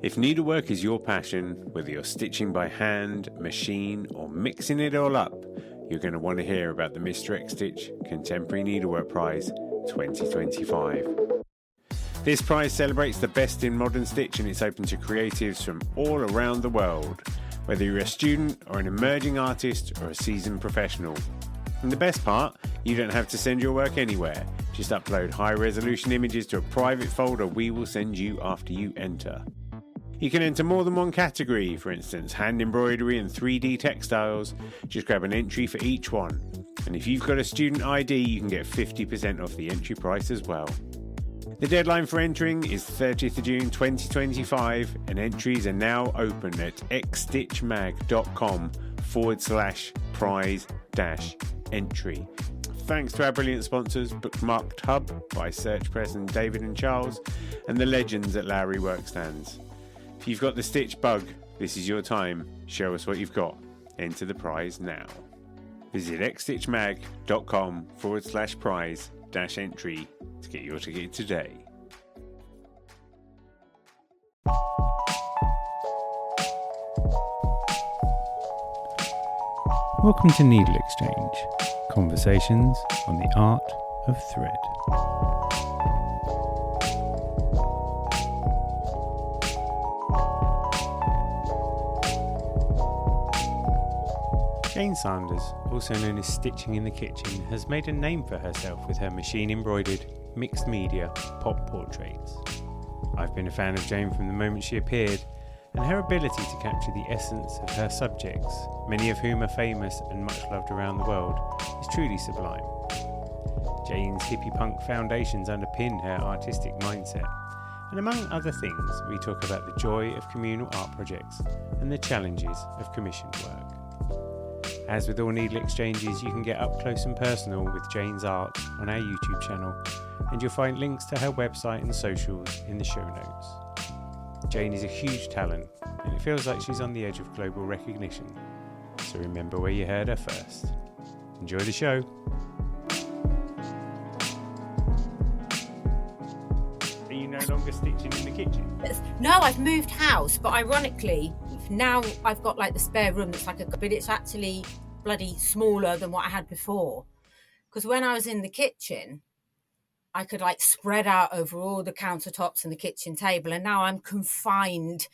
If needlework is your passion, whether you're stitching by hand, machine, or mixing it all up, you're going to want to hear about the Mr. X Stitch Contemporary Needlework Prize 2025. This prize celebrates the best in modern stitch, and it's open to creatives from all around the world, whether you're a student or an emerging artist or a seasoned professional. And the best part, you don't have to send your work anywhere. Just upload high-resolution images to a private folder we will send you after you enter. You can enter more than one category, for instance, hand embroidery and 3D textiles. Just grab an entry for each one. And if you've got a student ID, you can get 50% off the entry price as well. The deadline for entering is 30th of June 2025, and entries are now open at xstitchmag.com/prize-entry. Thanks to our brilliant sponsors, Bookmarked Hub by Search Press and David and Charles, and the legends at Lowry Workstands. If you've got the stitch bug, this is your time. Show us what you've got. Enter the prize now. Visit xstitchmag.com/prize-entry to get your ticket today. Welcome to NeedleXChange, conversations on the art of thread. Jane Sanders, also known as Stitching in the Kitchen, has made a name for herself with her machine-embroidered, mixed-media pop portraits. I've been a fan of Jane from the moment she appeared, and her ability to capture the essence of her subjects, many of whom are famous and much loved around the world, is truly sublime. Jane's hippie punk foundations underpin her artistic mindset, and among other things, we talk about the joy of communal art projects and the challenges of commissioned work. As with all Needle Exchanges, you can get up close and personal with Jane's art on our YouTube channel, and you'll find links to her website and socials in the show notes. Jane is a huge talent, and it feels like she's on the edge of global recognition. So remember where you heard her first. Enjoy the show. Are you no longer stitching in the kitchen? No, I've moved house, but ironically, now I've got like the spare room that's like but it's actually bloody smaller than what I had before. Because when I was in the kitchen, I could like spread out over all the countertops and the kitchen table, and now I'm confined.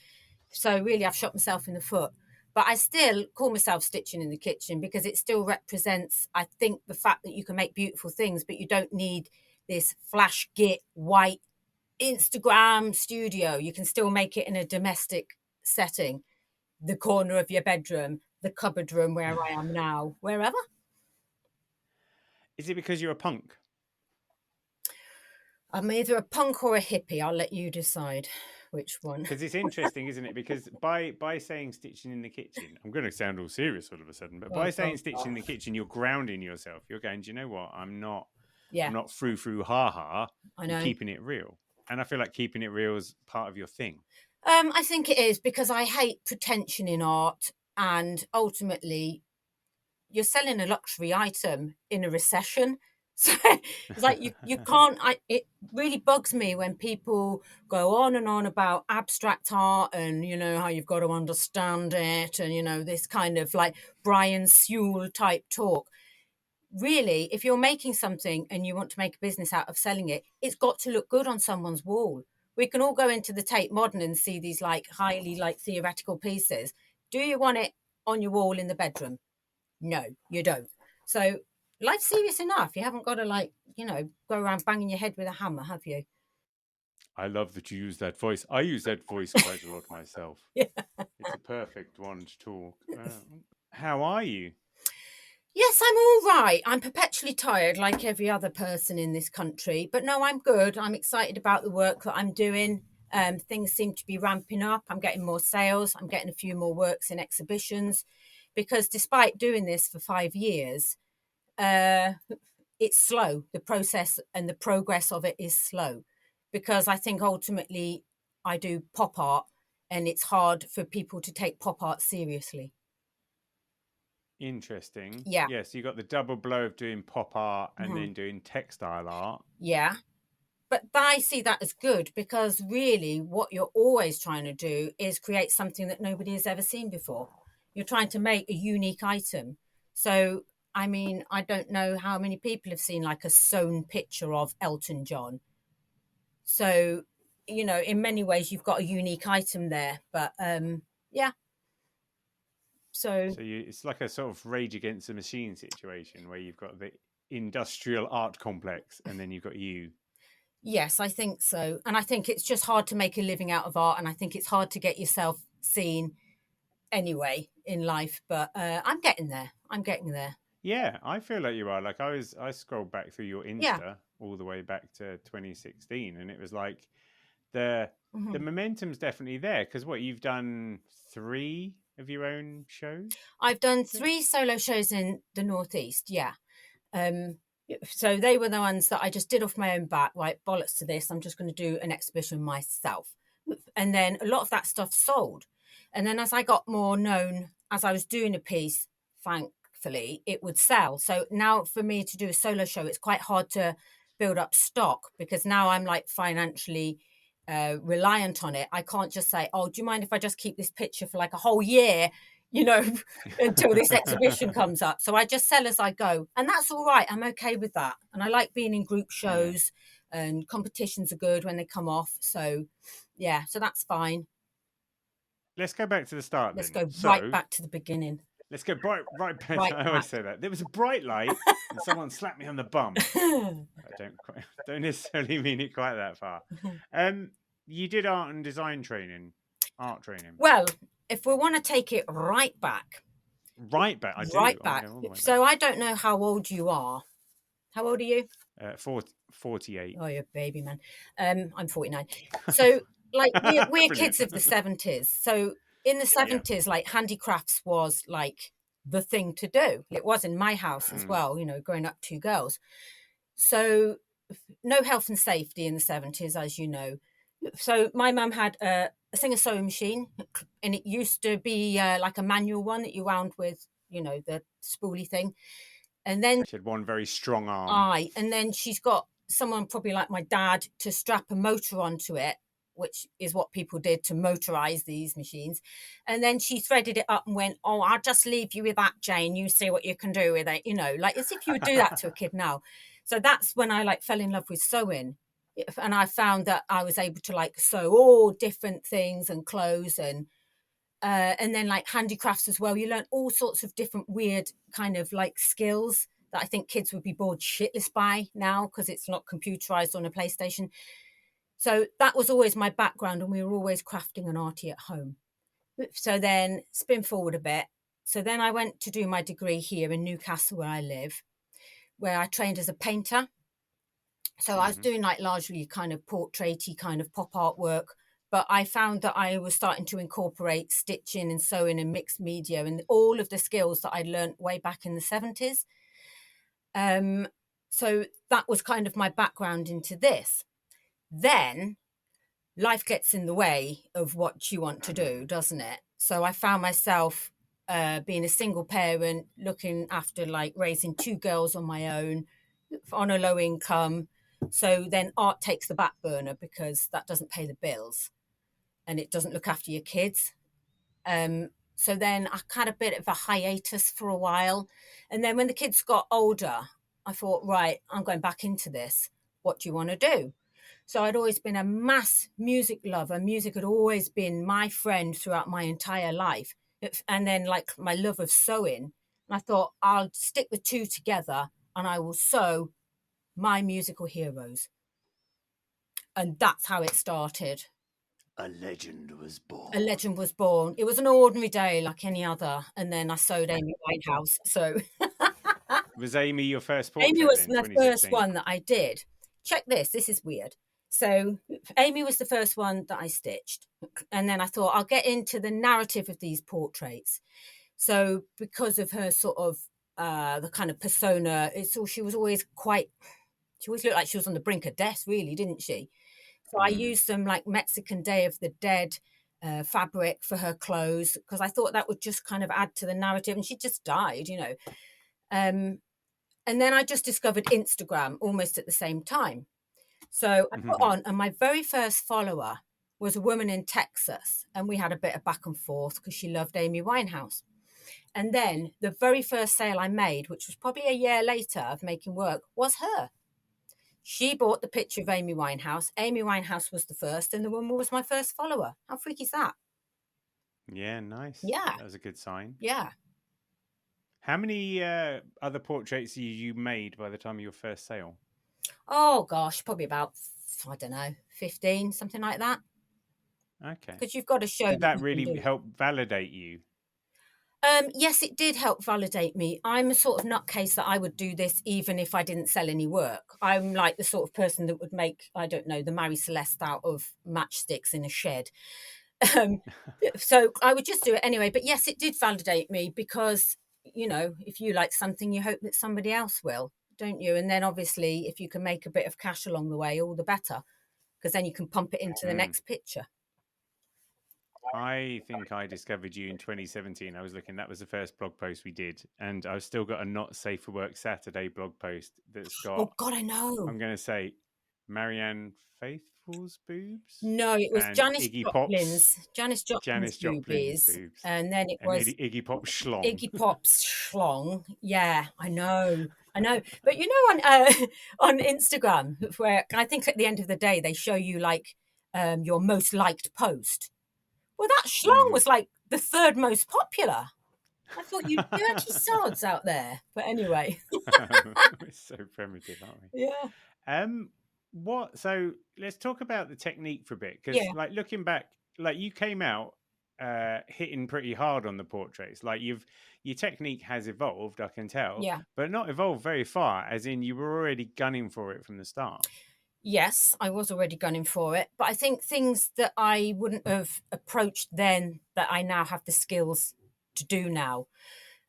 So really, I've shot myself in the foot. But I still call myself Stitching in the Kitchen because it still represents, I think, the fact that you can make beautiful things, but you don't need this flash git white Instagram studio. You can still make it in a domestic setting. The corner of your bedroom, the cupboard room where I am now, wherever. Is it because you're a punk? I'm either a punk or a hippie. I'll let you decide which one. Because it's interesting, isn't it? Because by saying Stitching in the Kitchen, I'm going to sound all serious all of a sudden, but by saying Stitching in the Kitchen, you're grounding yourself. You're going, do you know what? I'm not frou ha-ha. I know. I'm keeping it real. And I feel like keeping it real is part of your thing. I think it is, because I hate pretension in art, and ultimately you're selling a luxury item in a recession. So it's like you can't, it really bugs me when people go on and on about abstract art and, you know, how you've got to understand it and, you know, this kind of like Brian Sewell type talk. Really, if you're making something and you want to make a business out of selling it, it's got to look good on someone's wall. We can all go into the Tate Modern and see these like highly like theoretical pieces. Do you want it on your wall in the bedroom? No, you don't. So life's serious enough. You haven't got to like, you know, go around banging your head with a hammer, have you? I love that you use that voice. I use that voice quite a lot myself. Yeah. It's a perfect one to talk. How are you? Yes, I'm all right. I'm perpetually tired like every other person in this country. But no, I'm good. I'm excited about the work that I'm doing. Things seem to be ramping up. I'm getting more sales. I'm getting a few more works in exhibitions. Because despite doing this for 5 years, it's slow. The process and the progress of it is slow. Because I think ultimately I do pop art, and it's hard for people to take pop art seriously. Interesting. Yeah. So you got the double blow of doing pop art and then doing textile art. Yeah. but I see that as good, because really what you're always trying to do is create something that nobody has ever seen before. You're trying to make a unique item. So, I mean, I don't know how many people have seen like a sewn picture of Elton John. So, in many ways you've got a unique item there. But yeah. So it's like a sort of Rage Against the Machine situation where you've got the industrial art complex and then you've got you. yes, I think so. And I think it's just hard to make a living out of art, and I think it's hard to get yourself seen anyway in life. But I'm getting there. Yeah, I feel like you are. Like I scrolled back through your Insta Yeah. all the way back to 2016, and it was like the momentum's definitely there, because what you've done 3 of your own shows. I've done 3 solo shows in the Northeast. Yeah. So they were the ones that I just did off my own back. Right, bollocks to this. I'm just going to do an exhibition myself. And then a lot of that stuff sold. And then as I got more known, as I was doing a piece, thankfully, it would sell. So now for me to do a solo show, it's quite hard to build up stock, because now I'm like financially reliant on it. I can't just say, oh, do you mind if I just keep this picture for like a whole year, until this exhibition comes up? So I just sell as I go. And that's all right. I'm okay with that. And I like being in group shows, and competitions are good when they come off. So yeah, so that's fine. Let's go back to the start. Let's then. go right back to the beginning. Let's go right back. Right I always say that. There was a bright light and someone slapped me on the bum. I don't necessarily mean it quite that far. You did art training. Well, if we want to take it right back. Right back. Right back. So I don't know how old you are. How old are you? 48. Oh, you're a baby, man. I'm 49. So like we're kids of the 70s. So in the 70s, like handicrafts was like the thing to do. It was in my house as well, growing up 2 girls. So no health and safety in the 70s, as you know. So my mum had a Singer sewing machine, and it used to be like a manual one that you wound with, the spoolie thing. And then she had one very strong arm. And then she's got someone probably like my dad to strap a motor onto it, which is what people did to motorize these machines. And then she threaded it up and went, oh, I'll just leave you with that, Jane. You see what you can do with it, like as if you would do that to a kid now. So that's when I like fell in love with sewing. And I found that I was able to like sew all different things and clothes, and then like handicrafts as well. You learn all sorts of different weird kind of like skills that I think kids would be bored shitless by now, because it's not computerized on a PlayStation. So that was always my background, and we were always crafting and arty at home. So then spin forward a bit. So then I went to do my degree here in Newcastle, where I live, where I trained as a painter. So I was doing like largely kind of portraity kind of pop art work, but I found that I was starting to incorporate stitching and sewing and mixed media and all of the skills that I'd learned way back in the 70s. So that was kind of my background into this. Then life gets in the way of what you want to do, doesn't it? So I found myself being a single parent, looking after like raising 2 girls on my own on a low income. So then art takes the back burner, because that doesn't pay the bills and it doesn't look after your kids. So then I had a bit of a hiatus for a while. And then when the kids got older, I thought, right, I'm going back into this. What do you want to do? So I'd always been a mass music lover. Music had always been my friend throughout my entire life. And then like my love of sewing. And I thought, I'll stick the 2 together and I will sew my musical heroes. And that's how it started. A legend was born. A legend was born. It was an ordinary day like any other. And then I sewed Amy Winehouse. So was Amy your first portrait? Amy was the first one that I did. Check this. This is weird. So Amy was the first one that I stitched. And then I thought I'll get into the narrative of these portraits. So because of her sort of the kind of persona, she always looked like she was on the brink of death, really, didn't she? So I used some like Mexican Day of the Dead fabric for her clothes, because I thought that would just kind of add to the narrative. And she just died, And then I just discovered Instagram almost at the same time. So I put on, and my very first follower was a woman in Texas, and we had a bit of back and forth because she loved Amy Winehouse. And then the very first sale I made, which was probably a year later of making work, was her. She bought the picture of Amy Winehouse. Amy Winehouse was the first, and the woman was my first follower. How freaky is that? Yeah, nice. Yeah. That was a good sign. Yeah. How many other portraits you made by the time of your first sale? Oh, gosh, probably about, I don't know, 15, something like that. Okay. Because you've got to show. Did that really help validate you? Yes, it did help validate me. I'm a sort of nutcase that I would do this even if I didn't sell any work. I'm like the sort of person that would make, I don't know, the Marie Celeste out of matchsticks in a shed. So I would just do it anyway. But yes, it did validate me because, you know, if you like something, you hope that somebody else will, don't you? And then obviously, if you can make a bit of cash along the way, all the better, because then you can pump it into the next picture. I think I discovered you in 2017. I was looking, that was the first blog post we did. And I've still got a Not Safe for Work Saturday blog post that's got, Oh, God, I know. I'm going to say, Marianne Faithfull's boobs? No, it was and Janis Iggy Joplin's, Pop's, Janis Joplin's boobies. boobs. And then it was Iggy Pop's schlong. Iggy Pop's schlong. Yeah, I know. But you know, on Instagram, where I think at the end of the day, they show you like your most liked post. Well, that schlong was like the third most popular. I thought you're dirty sods out there. But anyway. We're so primitive, aren't we? Yeah. So let's talk about the technique for a bit. Because like looking back, like you came out hitting pretty hard on the portraits. Like your technique has evolved, I can tell. Yeah. But not evolved very far, as in you were already gunning for it from the start. Yes, I was already gunning for it. But I think things that I wouldn't have approached then that I now have the skills to do now.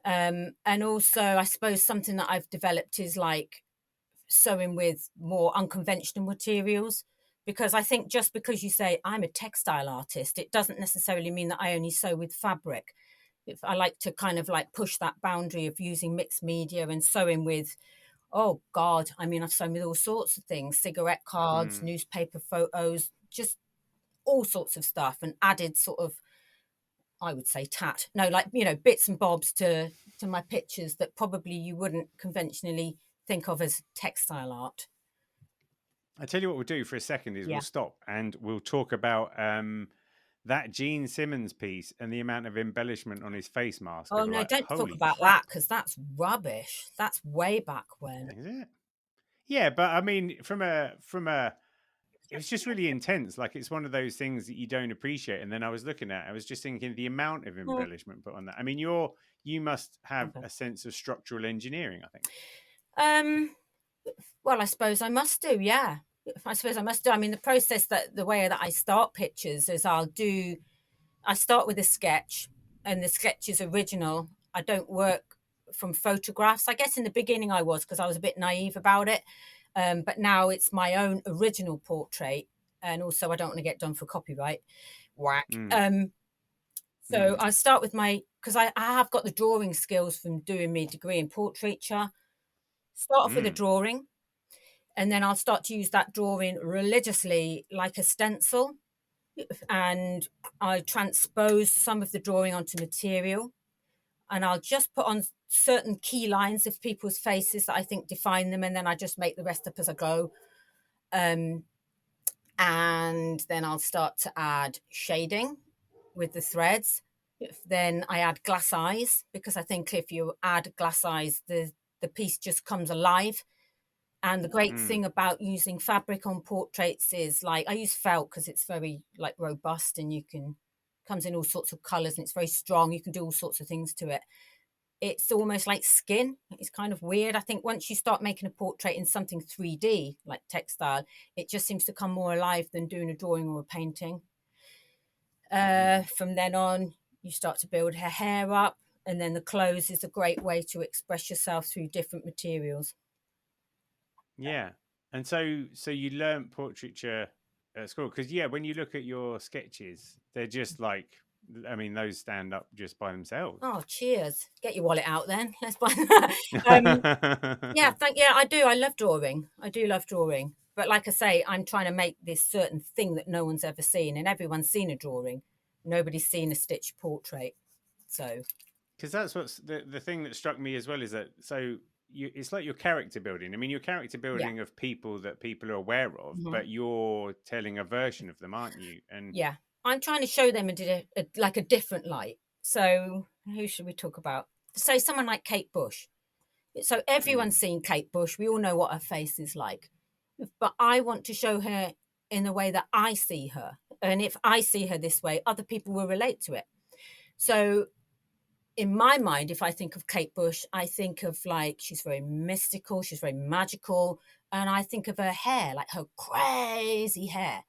And also, I suppose something that I've developed is like sewing with more unconventional materials. Because I think just because you say I'm a textile artist, it doesn't necessarily mean that I only sew with fabric. I like to kind of like push that boundary of using mixed media and sewing with, oh God, I mean, I've sewn with all sorts of things, cigarette cards, newspaper photos, just all sorts of stuff, and added sort of, I would say tat. No, like, you know, bits and bobs to my pictures that probably you wouldn't conventionally think of as textile art. I tell you what we'll do for a second is we'll stop and we'll talk about that Gene Simmons piece and the amount of embellishment on his face mask. Oh no, don't talk about that because that's rubbish. That's way back when. Is it? Yeah, but I mean, from a, it was just really intense. Like it's one of those things that you don't appreciate. And then I was looking at, I was just thinking the amount of embellishment put on that. I mean, you must have a sense of structural engineering, I think. Well, I suppose I must do. Yeah, I suppose I must do. I mean, the way that I start pictures is I start with a sketch, and the sketch is original. I don't work from photographs. I guess in the beginning I was, because I was a bit naive about it. But now it's my own original portrait. And also I don't want to get done for copyright. Whack. So I start with because I have got the drawing skills from doing my degree in portraiture. Start off with a drawing. And then I'll start to use that drawing religiously like a stencil. And I transpose some of the drawing onto material. And I'll just put on certain key lines of people's faces that I think define them. And then I just make the rest up as I go. And then I'll start to add shading with the threads. Then I add glass eyes, because I think if you add glass eyes, the piece just comes alive. And the great thing about using fabric on portraits is, like, I use felt because it's very like robust and comes in all sorts of colors and it's very strong. You can do all sorts of things to it. It's almost like skin. It's kind of weird. I think once you start making a portrait in something 3D, like textile, it just seems to come more alive than doing a drawing or a painting. From then on, you start to build her hair up, and then the clothes is a great way to express yourself through different materials. Yeah. And so you learned portraiture at school? Because, when you look at your sketches, they're just like I mean, those stand up just by themselves. Oh, cheers. Get your wallet out then. Let's buy yeah, I do. I love drawing. I do love drawing. But like I say, I'm trying to make this certain thing that no one's ever seen, and everyone's seen a drawing. Nobody's seen a stitched portrait. So, because that's what's the thing that struck me as well is that it's like your character building. I mean, your character building of people that people are aware of, but you're telling a version of them, aren't you? And yeah, I'm trying to show them a different light. So who should we talk about? So someone like Kate Bush. So everyone's seen Kate Bush. We all know what her face is like. But I want to show her in the way that I see her. And if I see her this way, other people will relate to it. So in my mind, if I think of Kate Bush, I think of like, she's very mystical, she's very magical. And I think of her hair, like her crazy hair.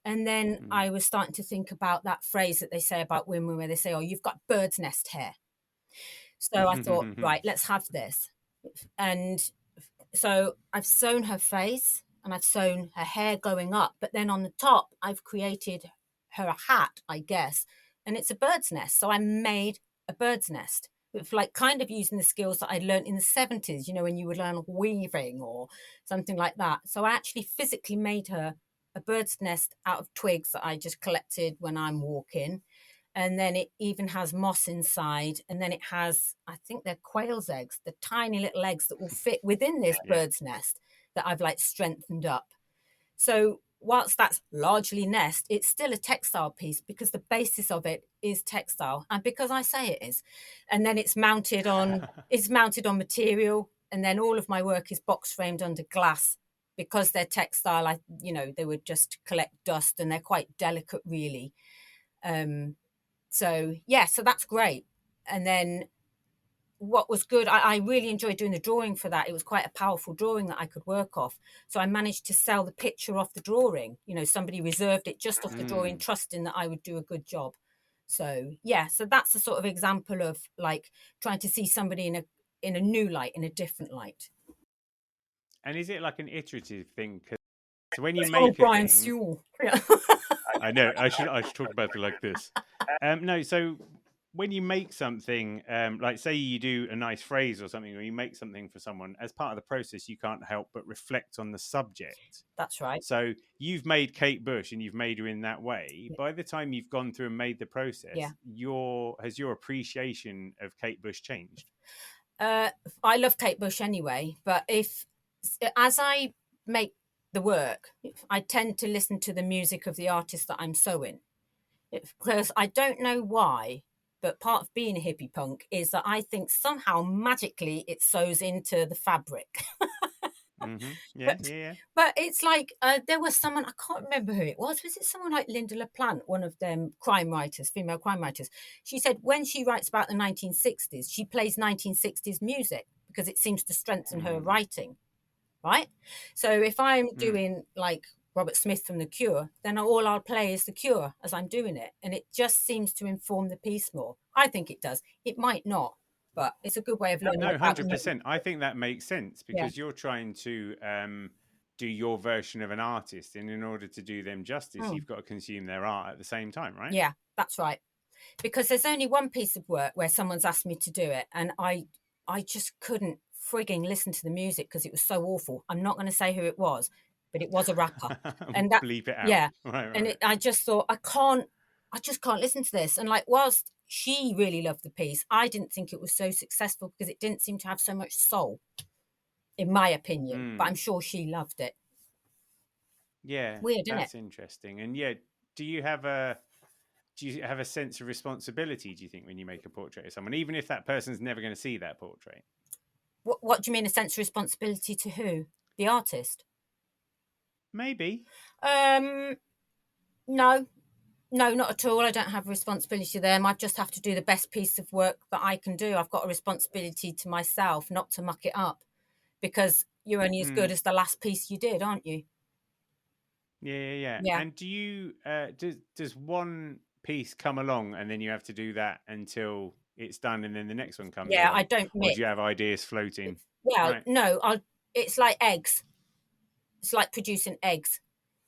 And then I was starting to think about that phrase that they say about women where they say, oh, you've got bird's nest hair. So I thought, right, let's have this. And so I've sewn her face and I've sewn her hair going up. But then on the top, I've created her a hat, I guess. And it's a bird's nest. So I made a bird's nest with like kind of using the skills that I learned in the 70s, you know, when you would learn weaving or something like that. So I actually physically made her a bird's nest out of twigs that I just collected when I'm walking. And then it even has moss inside. And then it has, I think they're quail's eggs, the tiny little eggs that will fit within this bird's nest that I've like strengthened up. So whilst that's largely nest, it's still a textile piece because the basis of it is textile. And because I say it is. And then it's mounted on material. And then all of my work is box framed under glass because they're textile. They would just collect dust and they're quite delicate really. So that's great. And then what was good, I really enjoyed doing the drawing for that. It was quite a powerful drawing that I could work off. So I managed to sell the picture off the drawing. You know, somebody reserved it just off the drawing, trusting that I would do a good job. So so that's a sort of example of like trying to see somebody in a new light, in a different light. And is it like an iterative thing? So when you make Brian thing, Sewell. I know I should talk about it like this. No, so when you make something, like say you do a nice phrase or something, or you make something for someone, as part of the process, you can't help but reflect on the subject. That's right. So you've made Kate Bush and you've made her in that way. By the time you've gone through and made the process, has your appreciation of Kate Bush changed? I love Kate Bush anyway, but as I make the work, I tend to listen to the music of the artist that I'm sewing. Because I don't know why, but part of being a hippie punk is that I think somehow magically it sews into the fabric. But it's like there was someone, I can't remember who it was. Was it someone like Linda LaPlante, one of them crime writers, female crime writers? She said when she writes about the 1960s, she plays 1960s music because it seems to strengthen her writing, right? So if I'm doing like Robert Smith from The Cure, then all I'll play is The Cure as I'm doing it. And it just seems to inform the piece more. I think it does. It might not, but it's a good way of learning. No, 100%. I think that makes sense because you're trying to do your version of an artist. And in order to do them justice, you've got to consume their art at the same time, right? Yeah, that's right. Because there's only one piece of work where someone's asked me to do it. And I just couldn't frigging listen to the music because it was so awful. I'm not going to say who it was, but it was a rapper. And that, bleep it out. Yeah. Right. And I just thought, I just can't listen to this. And like, whilst she really loved the piece, I didn't think it was so successful because it didn't seem to have so much soul, in my opinion. But I'm sure she loved it. Yeah. Weird, isn't it? That's interesting. And do you have a sense of responsibility, do you think, when you make a portrait of someone, even if that person's never going to see that portrait? What do you mean, a sense of responsibility to who? The artist? Maybe. No, not at all. I don't have a responsibility to them. I just have to do the best piece of work that I can do. I've got a responsibility to myself not to muck it up because you're only as good as the last piece you did, aren't you? Yeah. And do you, does one piece come along and then you have to do that until it's done and then the next one comes along? I don't mix. Or do you have ideas floating? No, it's like eggs. It's like producing eggs.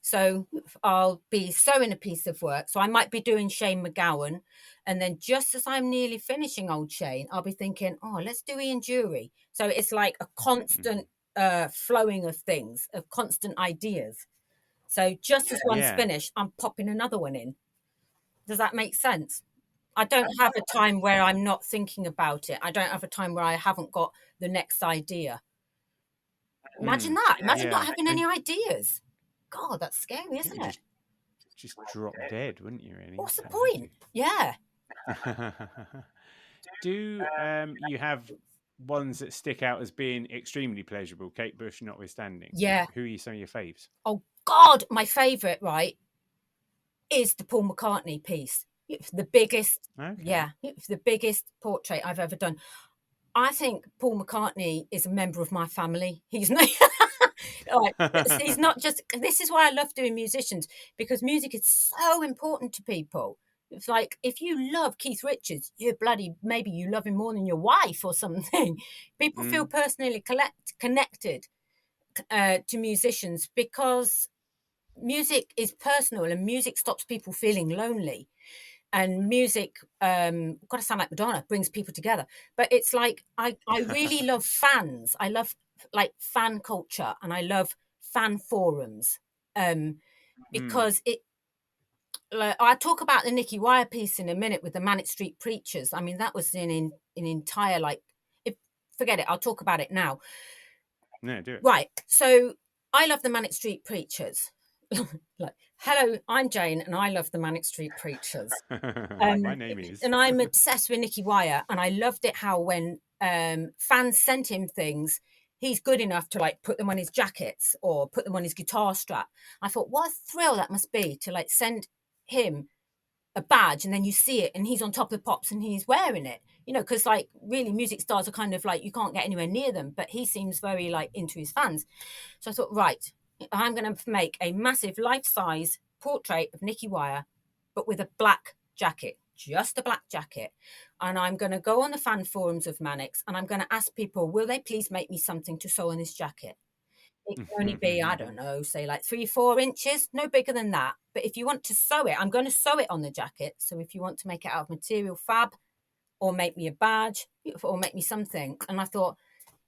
So I'll be sewing a piece of work. So I might be doing Shane McGowan. And then just as I'm nearly finishing old Shane, I'll be thinking, oh, let's do Ian Jury. So it's like a constant flowing of things, of constant ideas. So just as one's finished, I'm popping another one in. Does that make sense? I don't have a time where I'm not thinking about it. I don't have a time where I haven't got the next idea. Imagine that. Imagine not having any ideas. God, that's scary, isn't it? Just drop dead, wouldn't you, really? What's the point? Yeah. Do you have ones that stick out as being extremely pleasurable, Kate Bush notwithstanding? Yeah. Who are some of your faves? Oh, God, my favourite, right, is the Paul McCartney piece. It's the biggest, it's the biggest portrait I've ever done. I think Paul McCartney is a member of my family. He's not... he's not just... This is why I love doing musicians, because music is so important to people. It's like, if you love Keith Richards, maybe you love him more than your wife or something. People feel personally connected to musicians because music is personal, and music stops people feeling lonely. And music, gotta sound like Madonna, brings people together. But it's like, I really love fans. I love like fan culture, and I love fan forums, because I'll talk about the Nicky Wire piece in a minute with the Manic Street Preachers. I mean, that was an entire, like, forget it, I'll talk about it now. No, do it. Right. So I love the Manic Street Preachers. Like, hello, I'm Jane, and I love the Manic Street Preachers. My name is. And I'm obsessed with Nicky Wire, and I loved it how when fans sent him things, he's good enough to like put them on his jackets or put them on his guitar strap. I thought, what a thrill that must be to like send him a badge, and then you see it and he's on top of the pops and he's wearing it, you know, because like really music stars are kind of like, you can't get anywhere near them, but he seems very like into his fans. So I thought, right, I'm going to make a massive life-size portrait of Nicky Wire, but with a black jacket, just a black jacket. And I'm going to go on the fan forums of Mannix, and I'm going to ask people, will they please make me something to sew on this jacket? It can only be, I don't know, say like 3-4 inches, no bigger than that. But if you want to sew it, I'm going to sew it on the jacket. So if you want to make it out of material fab, or make me a badge, or make me something. And I thought,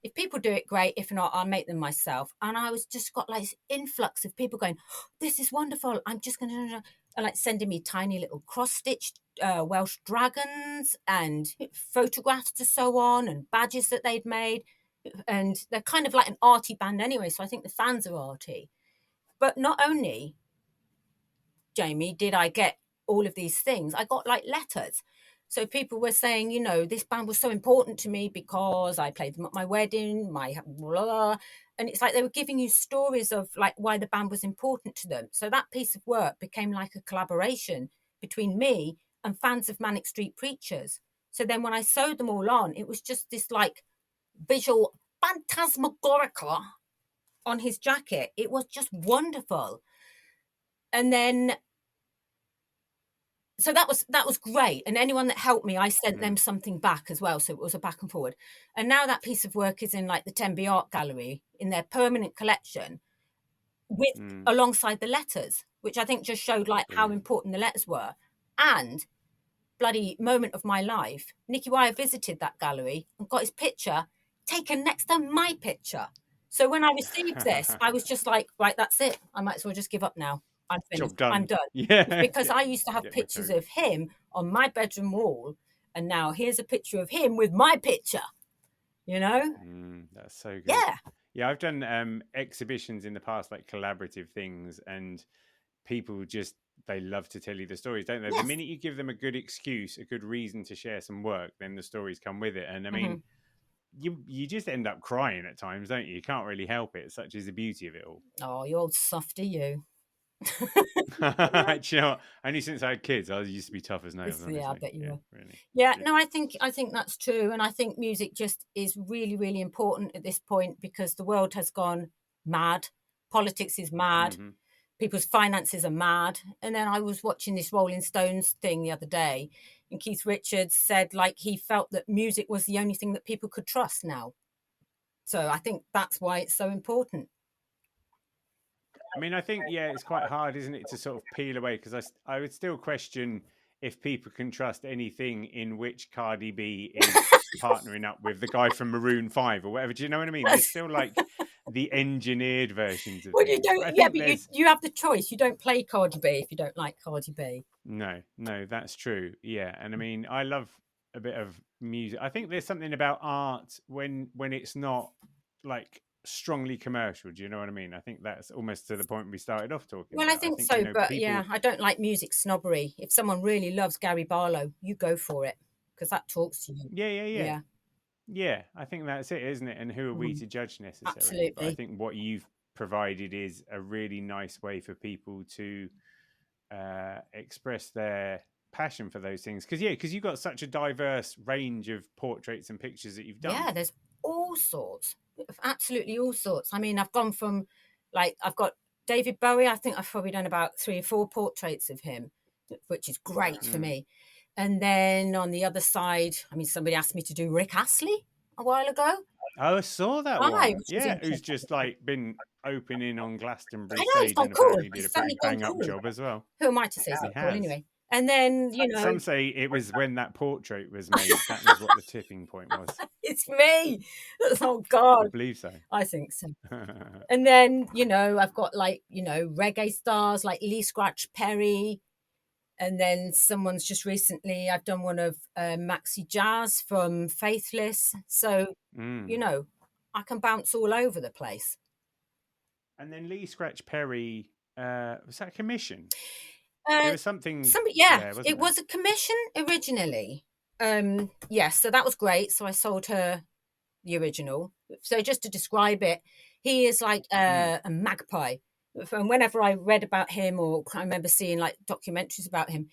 if people do it, great. If not, I'll make them myself. And I was just got like this influx of people going, oh, this is wonderful. I'm just going to, and like sending me tiny little cross-stitched Welsh dragons and photographs to sew on and badges that they'd made. And they're kind of like an arty band anyway. So I think the fans are arty. But not only, Jamie, did I get all of these things, I got like letters. So people were saying, you know, this band was so important to me because I played them at my wedding, my blah, blah. And it's like they were giving you stories of like why the band was important to them. So that piece of work became like a collaboration between me and fans of Manic Street Preachers. So then when I sewed them all on, it was just this like visual phantasmagorica on his jacket. It was just wonderful. And then so that was great. And anyone that helped me, I sent them something back as well. So it was a back and forward. And now that piece of work is in like the Tenby Art Gallery in their permanent collection with alongside the letters, which I think just showed like how important the letters were. And bloody moment of my life, Nicky Wire visited that gallery and got his picture taken next to my picture. So when I received this, I was just like, right, that's it. I might as well just give up now. I'm finished. Done. I'm done. Yeah. Because I used to have pictures of him on my bedroom wall, and now here's a picture of him with my picture. You know? That's so good. Yeah. Yeah, I've done exhibitions in the past, like collaborative things, and people just, they love to tell you the stories, don't they? Yes. The minute you give them a good excuse, a good reason to share some work, then the stories come with it. And I mean, you just end up crying at times, don't you? You can't really help it. Such is the beauty of it all. Oh, you old softy, you. Do you know what? Only since I had kids, I used to be tough as nails. Honestly. Yeah, I bet you were. Really. Yeah, no, I think that's true, and I think music just is really, really important at this point because the world has gone mad. Politics is mad. People's finances are mad. And then I was watching this Rolling Stones thing the other day, and Keith Richards said like he felt that music was the only thing that people could trust now. So I think that's why it's so important. I mean, I think, yeah, it's quite hard, isn't it, to sort of peel away, because I would still question if people can trust anything in which Cardi B is partnering up with the guy from Maroon 5 or whatever. Do you know what I mean? There's still like the engineered versions of Well, things. you don't. But I Yeah, think but there's you have the choice. You don't play Cardi B if you don't like Cardi B. no, that's true. Yeah, and I mean, I love a bit of music. I think there's something about art when it's not like strongly commercial. Do you know what I mean? I think that's almost to the point we started off talking Well, I about. I think think, so, but people. yeah, I don't like music snobbery. If someone really loves Gary Barlow, you go for it because that talks to you. Yeah. Yeah, I think that's it, isn't it? And who are we to judge necessarily? But I Absolutely. think what you've provided is a really nice way for people to express their passion for those things. Because you've got such a diverse range of portraits and pictures that you've done. Yeah, there's all sorts, absolutely all sorts. I mean, I've gone from, like, I've got David Bowie. I think I've probably done about 3 or 4 portraits of him, which is great for me. And then on the other side, I mean, somebody asked me to do Rick Astley a while ago. Oh, I saw that Aye, one. which was Yeah, who's interesting. just like been opening on Glastonbury I know, it's stage gone and cool. apparently did It's a pretty certainly gone bang up cool. job as well. Who am I to say it's He not cool has. anyway? And then, you know, Some say it was when that portrait was made. That was what the tipping point was. it's me. Oh I God, believe so. I think so. And then, you know, I've got, like, you know, reggae stars like Lee Scratch Perry. And then someone's just recently, I've done one of Maxi Jazz from Faithless. So, you know, I can bounce all over the place. And then Lee Scratch Perry, was that a commission? Uh, There was something. Yeah, wasn't it was a commission originally. Yes, so that was great. So I sold her the original. So just to describe it, he is like a magpie. And whenever I read about him, or I remember seeing like documentaries about him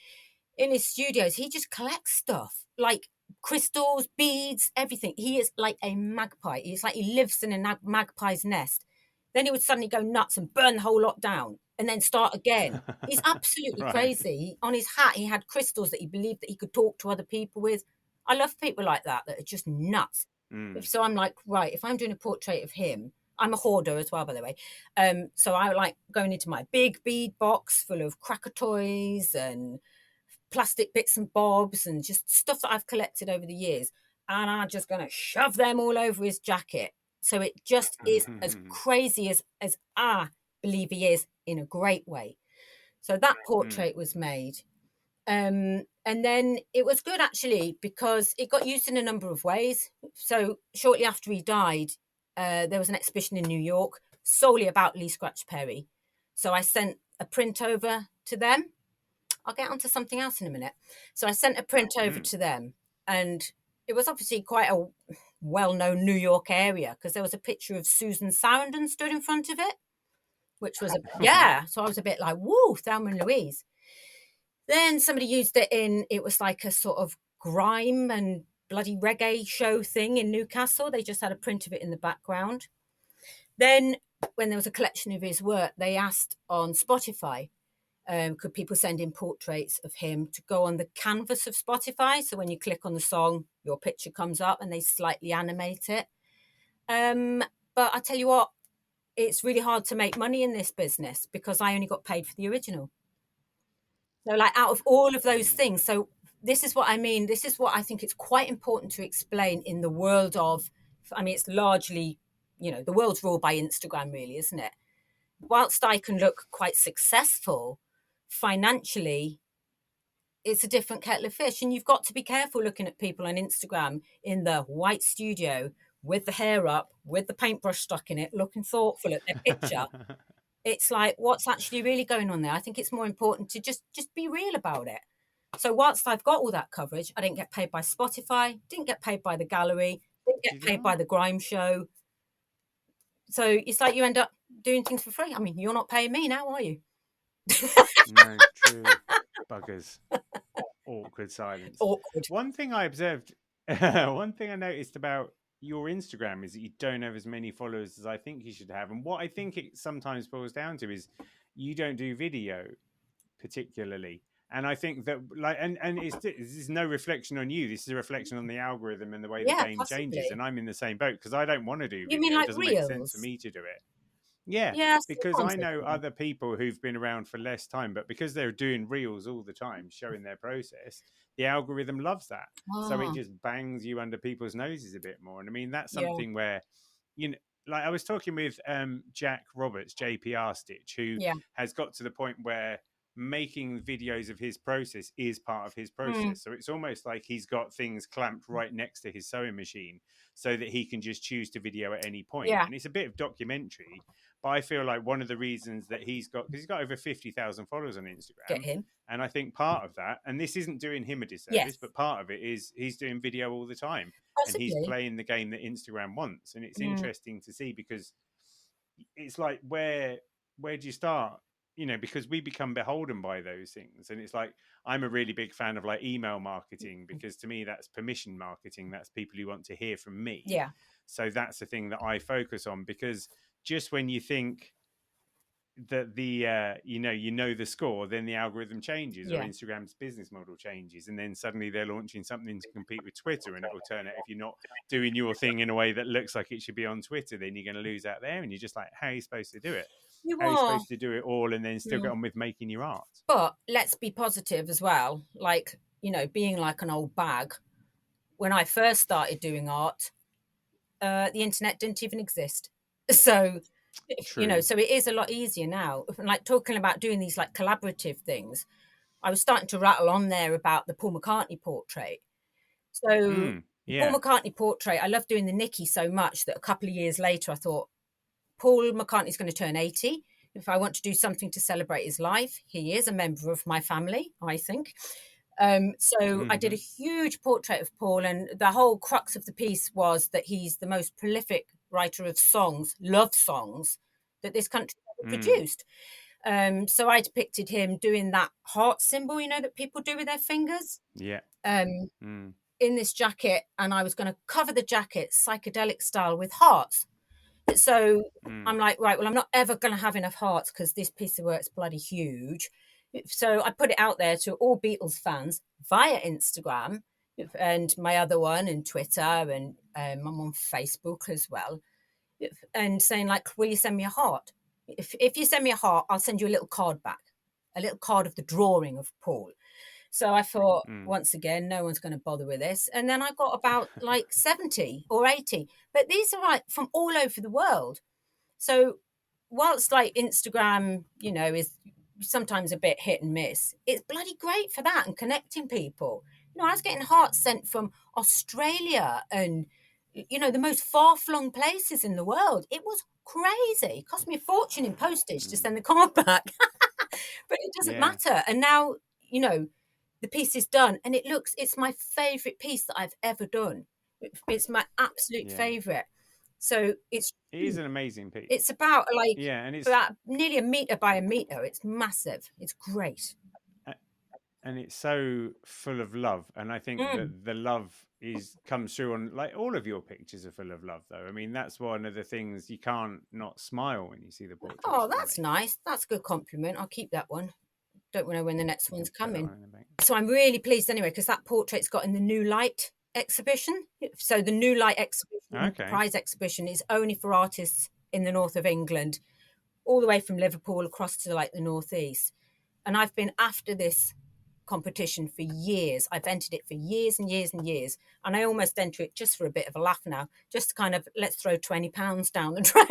in his studios, he just collects stuff like crystals, beads, everything. He is like a magpie. He's like he lives in a magpie's nest. Then he would suddenly go nuts and burn the whole lot down and then start again. He's absolutely Right. crazy. On his hat, he had crystals that he believed that he could talk to other people with. I love people like that are just nuts. So I'm like, right, if I'm doing a portrait of him, I'm a hoarder as well, by the way. So I like going into my big bead box full of cracker toys and plastic bits and bobs and just stuff that I've collected over the years. And I'm just going to shove them all over his jacket. So it just is as crazy as I believe he is, in a great way. So that portrait was made. And then it was good, actually, because it got used in a number of ways. So shortly after he died, there was an exhibition in New York solely about Lee Scratch Perry. So I sent a print over to them. I'll get onto something else in a minute. So I sent a print over to them, and it was obviously quite a well-known New York area because there was a picture of Susan Sarandon stood in front of it, which was so I was a bit like, woo, Thelma and Louise. Then somebody used it it was like a sort of grime and bloody reggae show thing in Newcastle. They just had a print of it in the background. Then when there was a collection of his work, they asked on Spotify, could people send in portraits of him to go on the canvas of Spotify? So when you click on the song, your picture comes up and they slightly animate it. But I tell you what, it's really hard to make money in this business because I only got paid for the original. So like out of all of those things, so this is what I mean. This is what I think it's quite important to explain in the world of, I mean, it's largely, you know, the world's ruled by Instagram, really, isn't it? Whilst I can look quite successful financially, it's a different kettle of fish. And you've got to be careful looking at people on Instagram in the white studio with the hair up, with the paintbrush stuck in it, looking thoughtful at their picture. It's like, what's actually really going on there? I think it's more important to just be real about it. So whilst I've got all that coverage, I didn't get paid by Spotify, didn't get paid by the gallery, didn't get paid by the grime show. So it's like you end up doing things for free. I mean, you're not paying me now, are you? No, true. Buggers. Awkward silence. Awkward. One thing I observed, one thing I noticed about your Instagram is that you don't have as many followers as I think you should have. And what I think it sometimes boils down to is you don't do video particularly. And I think that, like, and this is no reflection on you. This is a reflection on the algorithm and the way the game changes. And I'm in the same boat because I don't want to do video. You mean like it doesn't reels? make sense for me to do it. Yeah, Yeah, because sometimes I they know can. other people who've been around for less time, but because they're doing reels all the time, showing their process, the algorithm loves that. So it Ah, just bangs you under people's noses a bit more. And I mean, that's yeah, something where, you know, like I was talking with Jack Roberts, JPR Stitch, who yeah. has got to the point where making videos of his process is part of his Mm, process. So it's almost like he's got things clamped right next to his sewing machine so that he can just choose to video at any point. yeah, And it's a bit of documentary, but I feel like one of the reasons that because he's got over 50,000 followers on get Instagram. him. And I think part of that, and this isn't doing him a Yes, disservice, but part of it is he's doing video all the time and he's possibly. playing the game that Instagram wants. And it's Mm, interesting to see because it's like, where do you start? You know, because we become beholden by those things. And it's like, I'm a really big fan of like email marketing because to me, that's permission marketing. That's people who want to hear from me. yeah, So that's the thing that I focus on because just when you think that you know the score, then the algorithm changes or yeah. Instagram's business model changes, and then suddenly they're launching something to compete with Twitter, and it will turn out if you're not doing your thing in a way that looks like it should be on Twitter, then you're going to lose out there, and you're just like, how are you supposed to do it? You How are you are. supposed to do it all and then still get Mm. on with making your art? But let's be positive as well. Like, being like an old bag, when I first started doing art, the internet didn't even exist. So, True. so it is a lot easier now. Like talking about doing these like collaborative things, I was starting to rattle on there about the Paul McCartney portrait. So the Paul Yeah. McCartney portrait, I love doing the Nicky so much that a couple of years later I thought, Paul McCartney's going to turn 80. If I want to do something to celebrate his life, he is a member of my family, I think. So I did a huge portrait of Paul, and the whole crux of the piece was that he's the most prolific writer of songs, love songs, that this country ever produced. So I depicted him doing that heart symbol, that people do with their fingers, Yeah. in Mm. this jacket, and I was going to cover the jacket psychedelic style with hearts. So I'm like, right, well, I'm not ever going to have enough hearts because this piece of work's bloody huge. So I put it out there to all Beatles fans via Instagram and my other one and Twitter, and I'm on Facebook as well, and saying like, will you send me a heart? If you send me a heart, I'll send you a little card back, a little card of the drawing of Paul. So I thought, once again, no one's going to bother with this. And then I got about like 70 or 80. But these are like from all over the world. So whilst like Instagram, is sometimes a bit hit and miss, it's bloody great for that and connecting people. I was getting hearts sent from Australia and, the most far-flung places in the world. It was crazy. It cost me a fortune in postage to send the card back. But it doesn't Yeah. matter. And now, the piece is done and it's my favorite piece that I've ever done. It's my absolute favorite. So It is an amazing piece. it's about like Yeah, and it's about nearly a meter by a meter. It's massive. It's great. and it's so full of love, and I think that the love comes through on like all of your pictures are full of love though. I mean, that's one of the things you can't not smile when you see the portraits. Oh, that's nice. That's a good compliment. I'll keep that one. Don't know when the next one's coming. So I'm really pleased anyway because that portrait's got in the New Light exhibition. So the New Light exhibition, prize exhibition, is only for artists in the north of England, all the way from Liverpool across to like the northeast. And I've been after this competition for years. I've entered it for years and years and years. And I almost enter it just for a bit of a laugh now, just to kind of let's throw £20 down the drain.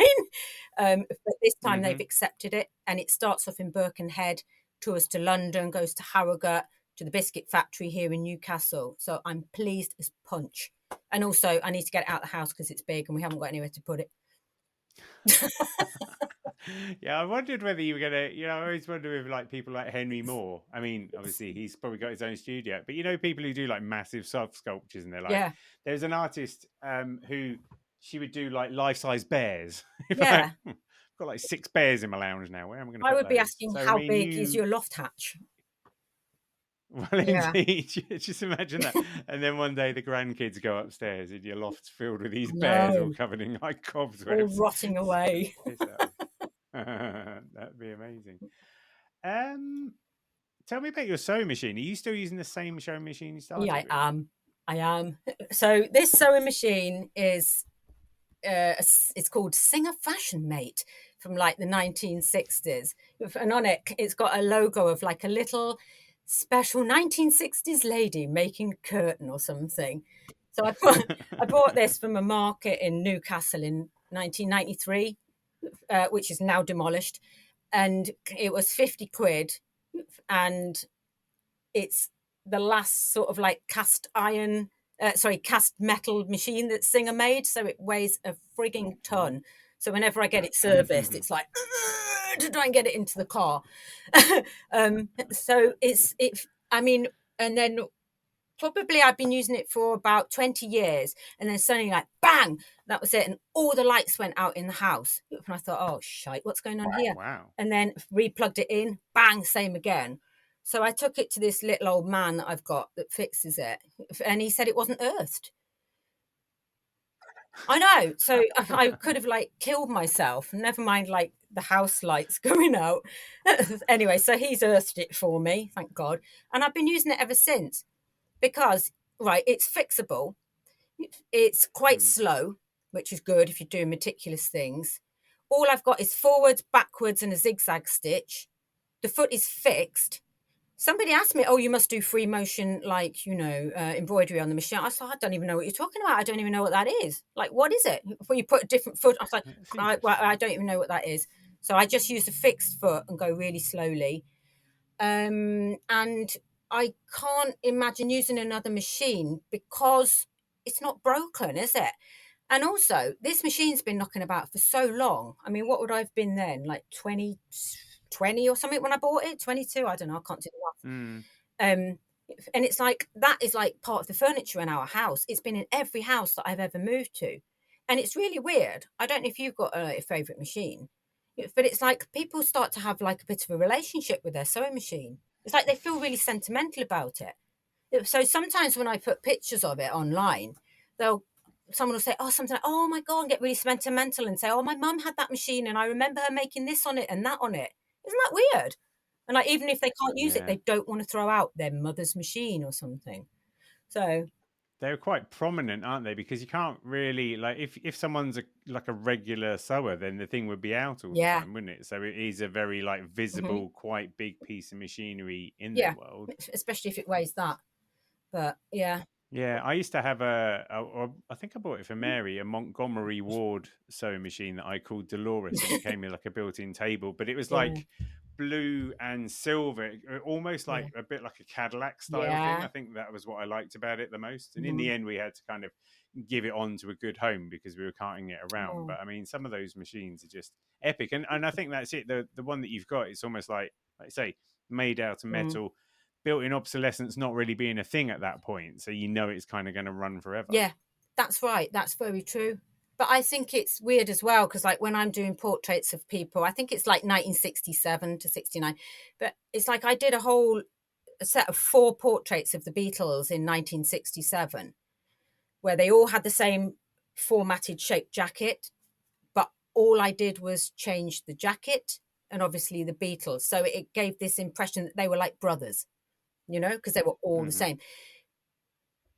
But this time they've accepted it. And it starts off in Birkenhead, tours to London, goes to Harrogate, to the biscuit factory here in Newcastle. So I'm pleased as punch. And also I need to get it out of the house because it's big and we haven't got anywhere to put it. Yeah, I wondered whether you were gonna. I always wonder if like people like Henry Moore. I mean, obviously he's probably got his own studio, but people who do like massive soft sculptures, and they're like, there's an artist who she would do like life-size bears. I've got like 6 bears in my lounge now. Where am I going to? I would be asking how big is your loft hatch? Well, indeed, just imagine that. And then one day the grandkids go upstairs and your loft's filled with these bears all covered in like cobwebs, all rotting away. That'd be amazing. Tell me about your sewing machine. Are you still using the same sewing machine you started with? I am. So this sewing machine is it's called Singer Fashion Mate from like the 1960s. And on it, it's got a logo of like a little special 1960s lady making a curtain or something. So I bought this from a market in Newcastle in 1993, which is now demolished. And it was 50 quid. And it's the last sort of like cast metal machine that Singer made. So it weighs a frigging ton. So whenever I get it serviced, it's like to try and get it into the car. So and then probably I've been using it for about 20 years, and then suddenly like bang, that was it, and all the lights went out in the house, and I thought, oh shite, what's going on here? Wow. And then replugged it in, bang, same again. So I took it to this little old man that I've got that fixes it, and he said it wasn't earthed. I know. So I could have like killed myself, never mind like the house lights going out. Anyway, so he's earthed it for me, thank God. And I've been using it ever since because, right, it's fixable. It's quite slow, which is good if you're doing meticulous things. All I've got is forwards, backwards, and a zigzag stitch. The foot is fixed. Somebody asked me, oh, you must do free motion, like, embroidery on the machine. I said, I don't even know what you're talking about. I don't even know what that is. Like, what is it? Before you put a different foot, I was like, I don't even know what that is. So I just use a fixed foot and go really slowly. And I can't imagine using another machine because it's not broken, is it? And also, this machine's been knocking about for so long. I mean, what would I have been then? Like 20 or something when I bought it? 22? I don't know. I can't do the math. And it's like, that is like part of the furniture in our house. It's been in every house that I've ever moved to. And it's really weird. I don't know if you've got a favourite machine, but it's like people start to have like a bit of a relationship with their sewing machine. It's like they feel really sentimental about it. So sometimes when I put pictures of it online, someone will say, oh, something like, oh my God, and get really sentimental and say, oh, my mum had that machine and I remember her making this on it and that on it. Isn't that weird? And like, even if they can't use it, they don't want to throw out their mother's machine or something. So they're quite prominent, aren't they? Because you can't really, like, if someone's like a regular sewer, then the thing would be out all the time, wouldn't it? So it is a very like visible, quite big piece of machinery in the world, especially if it weighs that. But yeah, I used to have I think I bought it for Mary, a Montgomery Ward sewing machine that I called Dolores, and it came in like a built-in table, but it was like blue and silver, almost like a bit like a Cadillac style thing. I think that was what I liked about it the most. And in the end, we had to kind of give it on to a good home because we were carting it around. But I mean, some of those machines are just epic, and I think that's it. The one that you've got, it's almost like I say, made out of metal. Built-in obsolescence not really being a thing at that point, so you know it's kind of going to run forever. Yeah, that's right. That's very true. But I think it's weird as well because, like, when I'm doing portraits of people, I think it's like 1967 to 69. But it's like I did a set of 4 portraits of the Beatles in 1967, where they all had the same formatted shaped jacket, but all I did was change the jacket and obviously the Beatles. So it gave this impression that they were like brothers, because they were all the same.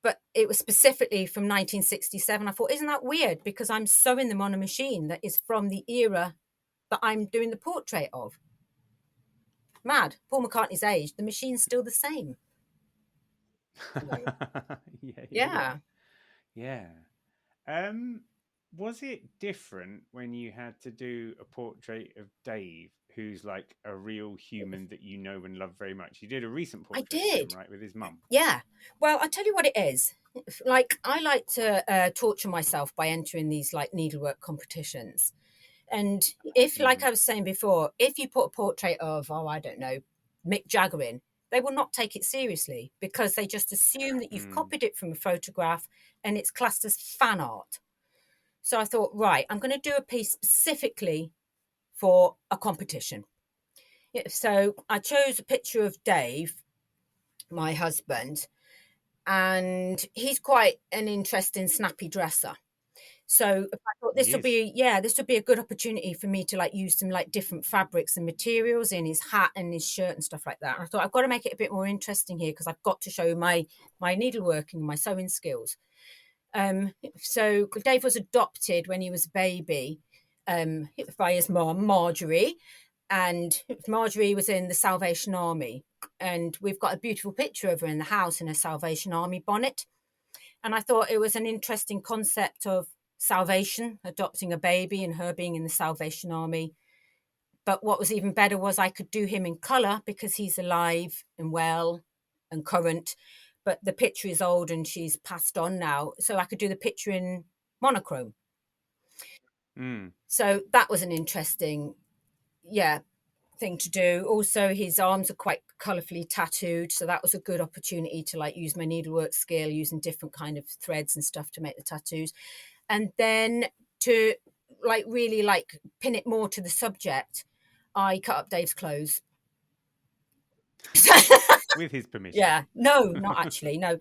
But it was specifically from 1967. I thought, isn't that weird? Because I'm sewing them on a machine that is from the era that I'm doing the portrait of. Mad. Paul McCartney's age, the machine's still the same. Yeah. Was it different when you had to do a portrait of Dave, who's like a real human that you know and love very much? You did a recent portrait of him, right, with his mum. Yeah. Well, I'll tell you what it is. Like, I like to torture myself by entering these like needlework competitions. And if, like I was saying before, if you put a portrait of, I don't know, Mick Jagger in, they will not take it seriously because they just assume that you've copied it from a photograph and it's classed as fan art. So I thought, right, I'm going to do a piece specifically for a competition. So I chose a picture of Dave, my husband, and he's quite an interesting, snappy dresser. So I thought this would be a good opportunity for me to like use some like different fabrics and materials in his hat and his shirt and stuff like that. And I thought I've got to make it a bit more interesting here because I've got to show my needleworking and my sewing skills. So Dave was adopted when he was a baby by his mom, Marjorie. And Marjorie was in the Salvation Army. And we've got a beautiful picture of her in the house in a Salvation Army bonnet. And I thought it was an interesting concept of salvation, adopting a baby and her being in the Salvation Army. But what was even better was I could do him in colour because he's alive and well and current. But the picture is old and she's passed on now. So I could do the picture in monochrome. So that was an interesting, thing to do. Also, his arms are quite colourfully tattooed. So that was a good opportunity to like use my needlework skill, using different kind of threads and stuff to make the tattoos. And then to like really like pin it more to the subject, I cut up Dave's clothes. With his permission. Yeah, no, not actually, no.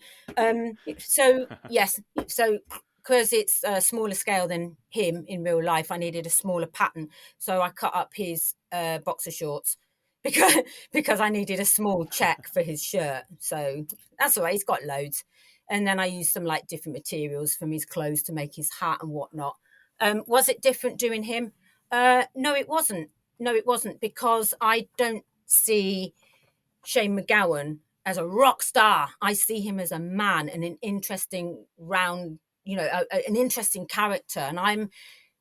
So yes, so because it's a smaller scale than him in real life, I needed a smaller pattern. So I cut up his boxer shorts because I needed a small check for his shirt. So that's all right, he's got loads. And then I used some like different materials from his clothes to make his hat and whatnot. Was it different doing him? No, it wasn't. No, it wasn't, because I don't see Shane McGowan as a rock star. I see him as a man and an interesting round, an interesting character. And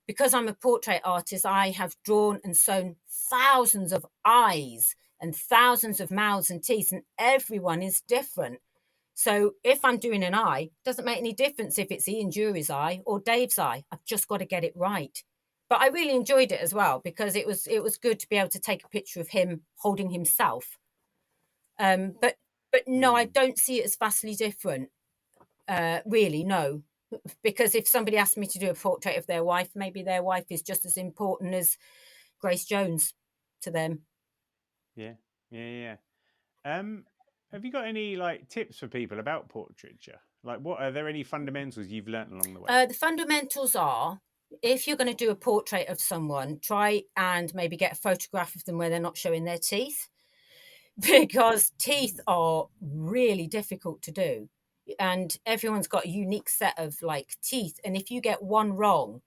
because I'm a portrait artist, I have drawn and sewn thousands of eyes and thousands of mouths and teeth, and everyone is different. So if I'm doing an eye, it doesn't make any difference if it's Ian Jury's eye or Dave's eye. I've just got to get it right. But I really enjoyed it as well, because it was good to be able to take a picture of him holding himself. But no, I don't see it as vastly different. Really, no. Because if somebody asked me to do a portrait of their wife, maybe their wife is just as important as Grace Jones to them. Yeah. Have you got any like tips for people about portraiture? Like, are there any fundamentals you've learnt along the way? The fundamentals are, if you're going to do a portrait of someone, try and maybe get a photograph of them where they're not showing their teeth, because teeth are really difficult to do. And everyone's got a unique set of like teeth. And if you get one wrong,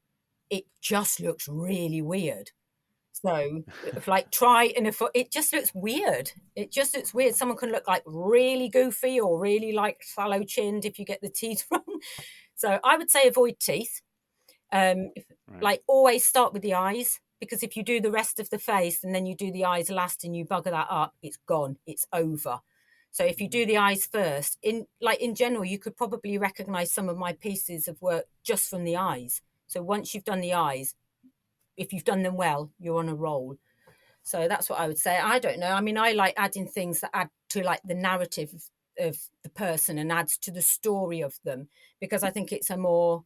it just looks really weird. So like try, and if it just looks weird, Someone can look like really goofy or really like shallow chinned if you get the teeth wrong. So I would say avoid teeth. Like always start with the eyes, because if you do the rest of the face and then you do the eyes last and you bugger that up, it's gone, it's over. So if you do the eyes first, in general, you could probably recognize some of my pieces of work just from the eyes. So once you've done the eyes, if you've done them well, you're on a roll. So that's what I would say. I don't know. I mean, I like adding things that add to like the narrative of the person and adds to the story of them, because I think it's a more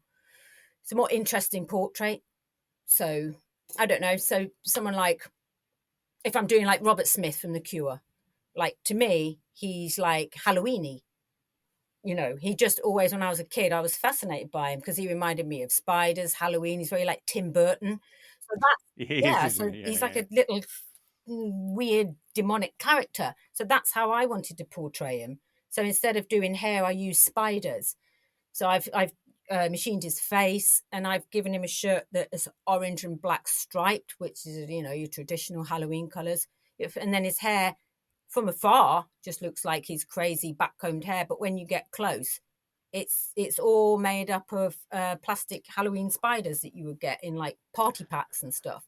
interesting portrait. So I don't know. So someone like, if I'm doing like Robert Smith from The Cure, like to me, he's like Halloween-y. He just always, when I was a kid, I was fascinated by him because he reminded me of spiders, Halloween. He's very like Tim Burton. So he's like a little weird demonic character. So that's how I wanted to portray him. So instead of doing hair, I used spiders. So I've machined his face, and I've given him a shirt that is orange and black striped, which is your traditional Halloween colors. And then his hair from afar just looks like his crazy back-combed hair, but when you get close, it's all made up of plastic Halloween spiders that you would get in like party packs and stuff.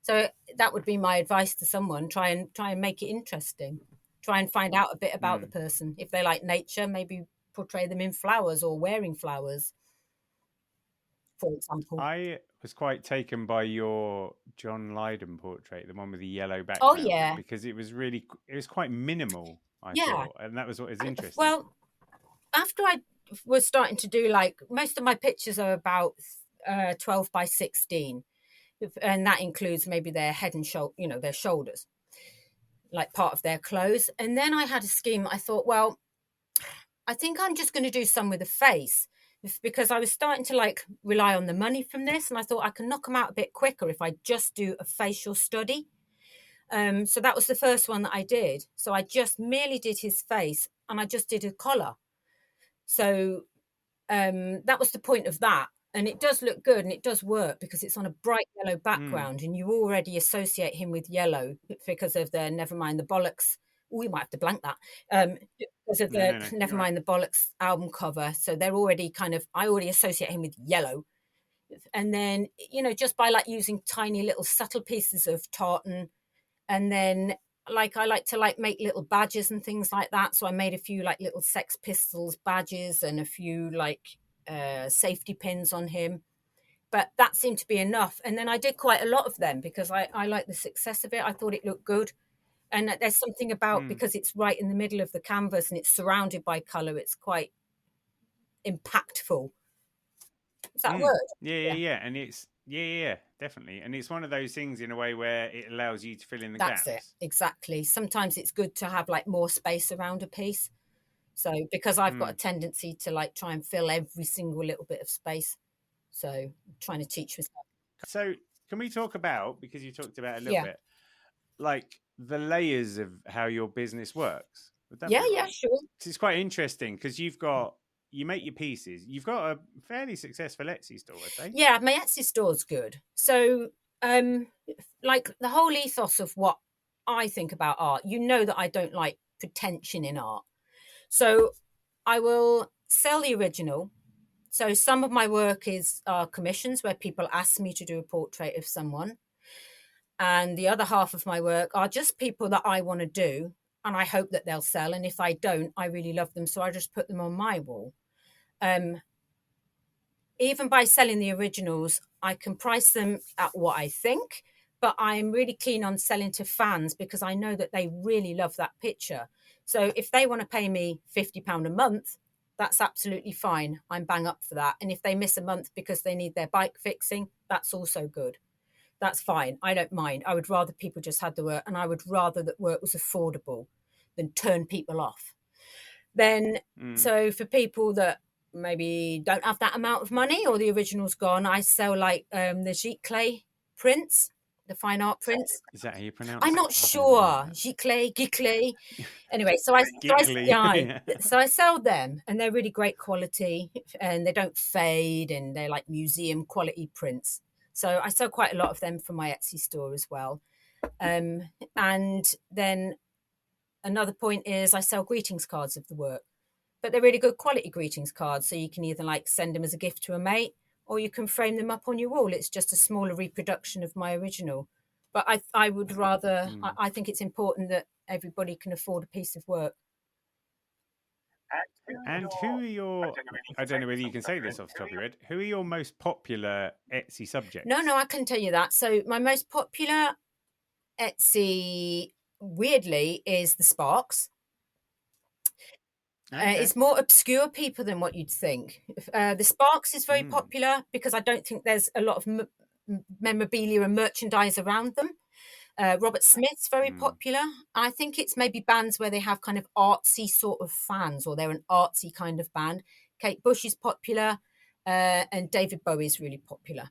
So that would be my advice to someone. Try and make it interesting. Try and find out a bit about the person. If they like nature, maybe portray them in flowers or wearing flowers, for example. I was quite taken by your John Lydon portrait, the one with the yellow background. Oh yeah, because it was quite minimal, I thought, and that was what is interesting. Well, after I was starting to do, like, most of my pictures are about 12 by 16, and that includes maybe their head and their shoulders, like part of their clothes. And then I had a scheme. I thought, well, I think I'm just going to do some with the face, because I was starting to like rely on the money from this, and I thought I can knock them out a bit quicker if I just do a facial study. So that was the first one that I did. So I just merely did his face, and I just did a collar. So that was the point of that. And it does look good and it does work because it's on a bright yellow background and you already associate him with yellow because of the Never Mind the Bollocks. Oh, you might have to blank that. Because of the Never Mind the Bollocks album cover. So they're already I already associate him with yellow. And then, just by like using tiny little subtle pieces of tartan, and then I like to make little badges and things like that. So I made a few like little Sex Pistols badges and a few safety pins on him. But that seemed to be enough. And then I did quite a lot of them because I like the success of it. I thought it looked good. And there's something about, because it's right in the middle of the canvas and it's surrounded by colour, it's quite impactful. Is that a word? Yeah. And it's, definitely. And it's one of those things in a way where it allows you to fill in the gaps. That's it, exactly. Sometimes it's good to have like more space around a piece. So because I've got a tendency to like try and fill every single little bit of space. So I'm trying to teach myself. So can we talk about, because you talked about it a little bit, like the layers of how your business works? Yeah, sure. It's quite interesting because you make your pieces. You've got a fairly successful Etsy store, I'd say. Yeah, my Etsy store's good. So like the whole ethos of what I think about art, that I don't like pretension in art. So I will sell the original. So some of my work is commissions where people ask me to do a portrait of someone. And the other half of my work are just people that I want to do. And I hope that they'll sell. And if I don't, I really love them. So I just put them on my wall. Even by selling the originals, I can price them at what I think. But I'm really keen on selling to fans because I know that they really love that picture. So if they want to pay me £50 a month, that's absolutely fine. I'm bang up for that. And if they miss a month because they need their bike fixing, that's also good. That's fine. I don't mind. I would rather people just had the work, and I would rather that work was affordable than turn people off. Then, so for people that maybe don't have that amount of money or the original's gone, I sell like the giclée prints, the fine art prints. Is that how you pronounce it? I'm not sure. Giclée. Anyway, so I sell them, and they're really great quality, and they don't fade, and they're like museum quality prints. So I sell quite a lot of them from my Etsy store as well. And then another point is I sell greetings cards of the work, but they're really good quality greetings cards. So you can either like send them as a gift to a mate, or you can frame them up on your wall. It's just a smaller reproduction of my original. But I would rather, I think it's important that everybody can afford a piece of work. And who are your, I don't know whether you can say this off the top of your head, who are your most popular Etsy subjects? No, I can tell you that. So my most popular Etsy, weirdly, is the Sparks. Okay. It's more obscure people than what you'd think. The Sparks is very popular because I don't think there's a lot of memorabilia and merchandise around them. Robert Smith's very popular. I think it's maybe bands where they have kind of artsy sort of fans, or they're an artsy kind of band. Kate Bush is popular, and David Bowie is really popular.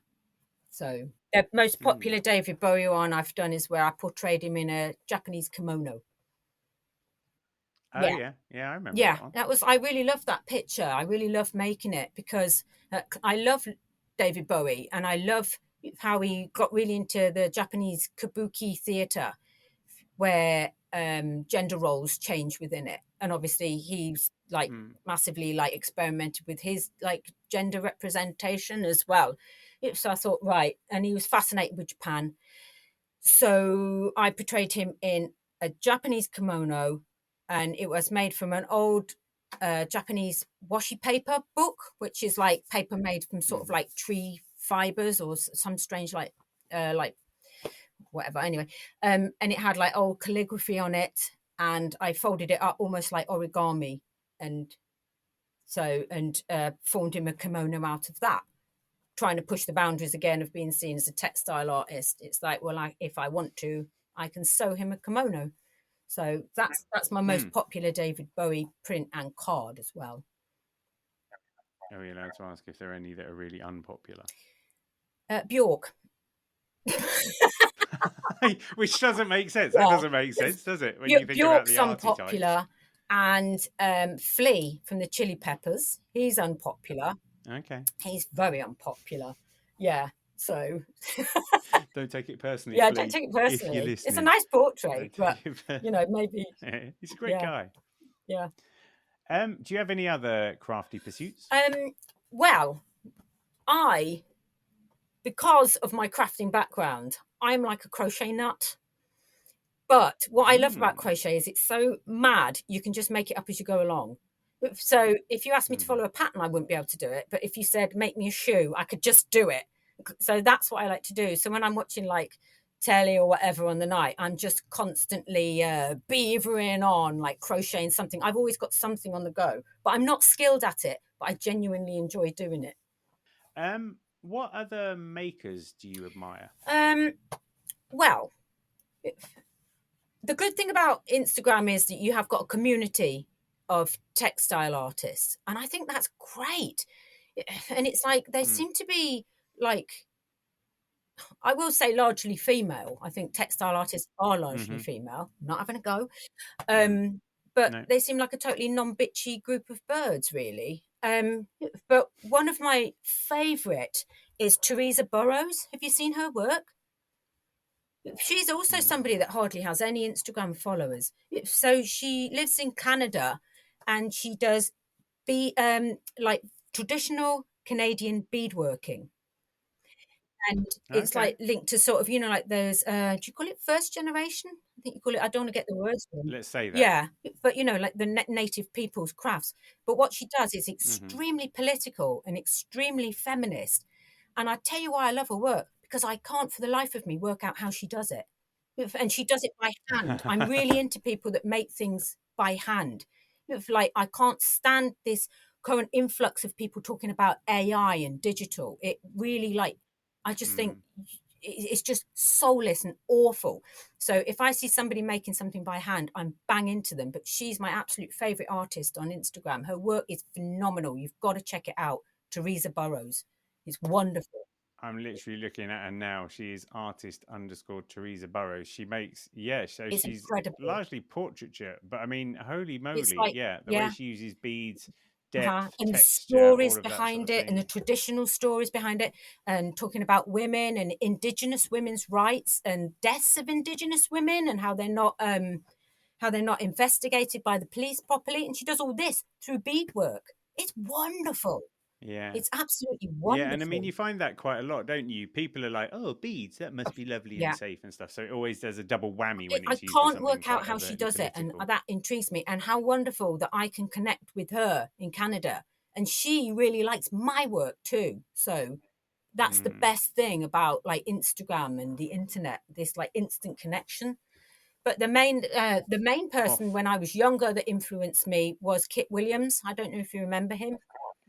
So the most popular David Bowie one I've done is where I portrayed him in a Japanese kimono. Oh yeah, I remember. Yeah, that was. I really loved that picture. I really loved making it because I love David Bowie, and I love how he got really into the Japanese kabuki theatre, where gender roles change within it, and obviously he's like massively like experimented with his like gender representation as well. So I thought, right, and he was fascinated with Japan, so I portrayed him in a Japanese kimono, and it was made from an old Japanese washi paper book, which is like paper made from sort of like tree fibers or some strange like whatever. Anyway, and it had like old calligraphy on it, and I folded it up almost like origami, and formed him a kimono out of that, trying to push the boundaries again of being seen as a textile artist. It's like, well, if I want to, I can sew him a kimono. So that's my most popular David Bowie print and card as well. Are we allowed to ask if there are any that are really unpopular? Bjork. Which doesn't make sense. That doesn't make sense, does it? When you think Bjork's about the unpopular, and Flea from the Chili Peppers, he's unpopular. Okay. He's very unpopular. Yeah. So Don't take it personally. yeah, Flea, don't take it if you're personally. listening. It's a nice portrait, Don't but take it you know, maybe He's a great yeah, guy. yeah. Do you have any other crafty pursuits? Well, because of my crafting background, I'm like a crochet nut. But what I love about crochet is it's so mad, you can just make it up as you go along. So if you asked me to follow a pattern, I wouldn't be able to do it. But if you said, make me a shoe, I could just do it. So that's what I like to do. So when I'm watching like telly or whatever on the night, I'm just constantly beavering on, like crocheting something. I've always got something on the go, but I'm not skilled at it, but I genuinely enjoy doing it. What other makers do you admire? Well, the good thing about Instagram is that you have got a community of textile artists, and I think that's great. And it's like they seem to be like, I will say, largely female. I think textile artists are largely female. Not having a go, but No. they seem like a totally non-bitchy group of birds, really. But one of my favourite is Teresa Burrows. Have you seen her work? She's also somebody that hardly has any Instagram followers. So she lives in Canada, and she does like traditional Canadian beadworking. And it's like linked to sort of, you know, like those, do you call it first generation? I think you call it, I don't want to get the words wrong. Let's say that. Yeah, but you know, like the native people's crafts. But what she does is extremely political and extremely feminist. And I tell you why I love her work, because I can't for the life of me work out how she does it. And she does it by hand. I'm really into people that make things by hand. Like, I can't stand this current influx of people talking about AI and digital. It really, like, I just think it's just soulless and awful. So if I see somebody making something by hand, I'm bang into them. But she's my absolute favorite artist on Instagram. Her work is phenomenal. You've got to check it out. Teresa Burrows. It's wonderful. I'm literally looking at her now. She is artist_Teresa Burrows. She makes, so It's she's incredible. largely portraiture, but I mean, holy moly, like, the way she uses beads, depth, and the texture, stories all of that behind sort of it, and the thing. traditional stories behind it, and talking about women and Indigenous women's rights and deaths of Indigenous women, and how they're not investigated by the police properly. And she does all this through beadwork. It's wonderful. Yeah. It's absolutely wonderful. Yeah, and I mean, you find that quite a lot, don't you? People are like, "Oh, beads, that must be lovely and safe and stuff." So it always does a double whammy when I it's used. can't work out how she does it, and that intrigues me. And how wonderful that I can connect with her in Canada, and she really likes my work too. So that's the best thing about like Instagram and the internet, this like instant connection. But the main person when I was younger that influenced me was Kit Williams. I don't know if you remember him.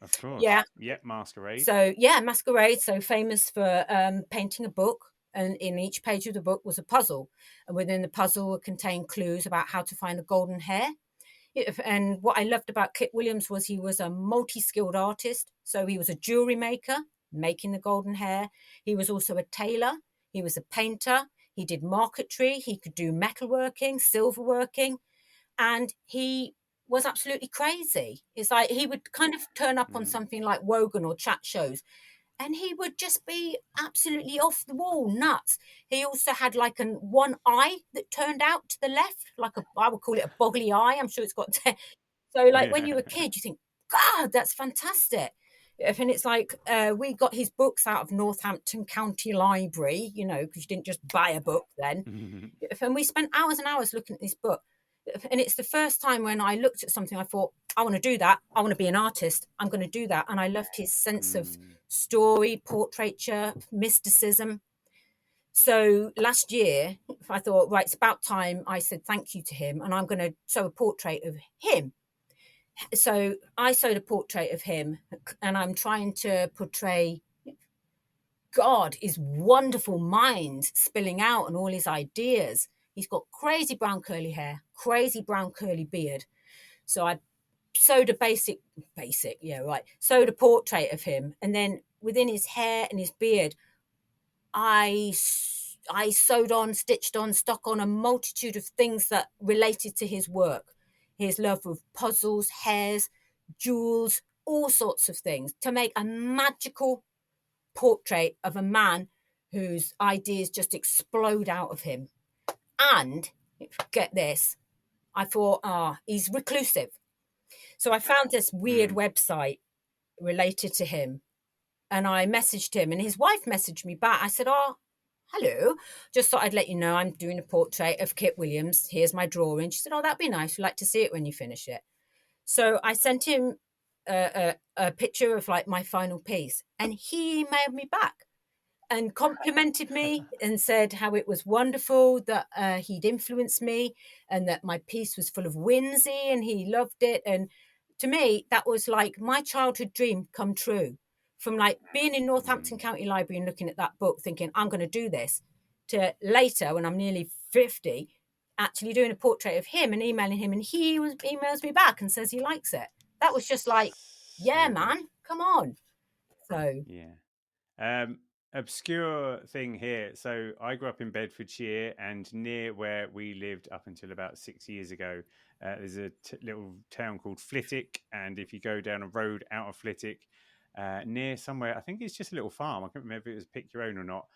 Of course. Yeah. Masquerade. So Masquerade. So famous for painting a book, and in each page of the book was a puzzle, and within the puzzle would contain clues about how to find the golden hair. And what I loved about Kit Williams was he was a multi-skilled artist. So he was a jewelry maker, making the golden hair. He was also a tailor. He was a painter. He did marquetry. He could do metalworking, silverworking, and he was absolutely crazy. It's like he would kind of turn up on something like Wogan or chat shows, and he would just be absolutely off the wall nuts. He also had like one eye that turned out to the left, like I would call it a boggly eye. I'm sure it's got so like when you're a kid, you think, God, that's fantastic. And it's like we got his books out of Northampton County Library, you know, because you didn't just buy a book then. And we spent hours and hours looking at this book. And it's the first time when I looked at something, I thought, I want to do that. I want to be an artist. I'm going to do that. And I loved his sense of story, portraiture, mysticism. So last year, I thought, right, it's about time I said thank you to him, and I'm going to sew a portrait of him. So I sewed a portrait of him, and I'm trying to portray God, his wonderful mind spilling out and all his ideas. He's got crazy brown curly hair, crazy brown curly beard. So I sewed a sewed a portrait of him. And then within his hair and his beard, I sewed on, stitched on, stuck on a multitude of things that related to his work. His love of puzzles, hairs, jewels, all sorts of things to make a magical portrait of a man whose ideas just explode out of him. And get this, I thought, he's reclusive. So I found this weird website related to him, and I messaged him, and his wife messaged me back. I said, hello, just thought I'd let you know I'm doing a portrait of Kit Williams. Here's my drawing. She said, that'd be nice. We'd like to see it when you finish it. So I sent him a picture of like my final piece, and he emailed me back and complimented me and said how it was wonderful that he'd influenced me and that my piece was full of whimsy and he loved it. And to me, that was like my childhood dream come true. From like being in Northampton County Library and looking at that book thinking, I'm going to do this, to later when I'm nearly 50, actually doing a portrait of him and emailing him, and he emails me back and says he likes it. That was just like, yeah, man, come on. So yeah. Obscure thing here. So I grew up in Bedfordshire, and near where we lived up until about 6 years ago, there's a little town called Flitwick. And if you go down a road out of Flitwick, near somewhere, I think it's just a little farm. I can't remember if it was Pick Your Own or not.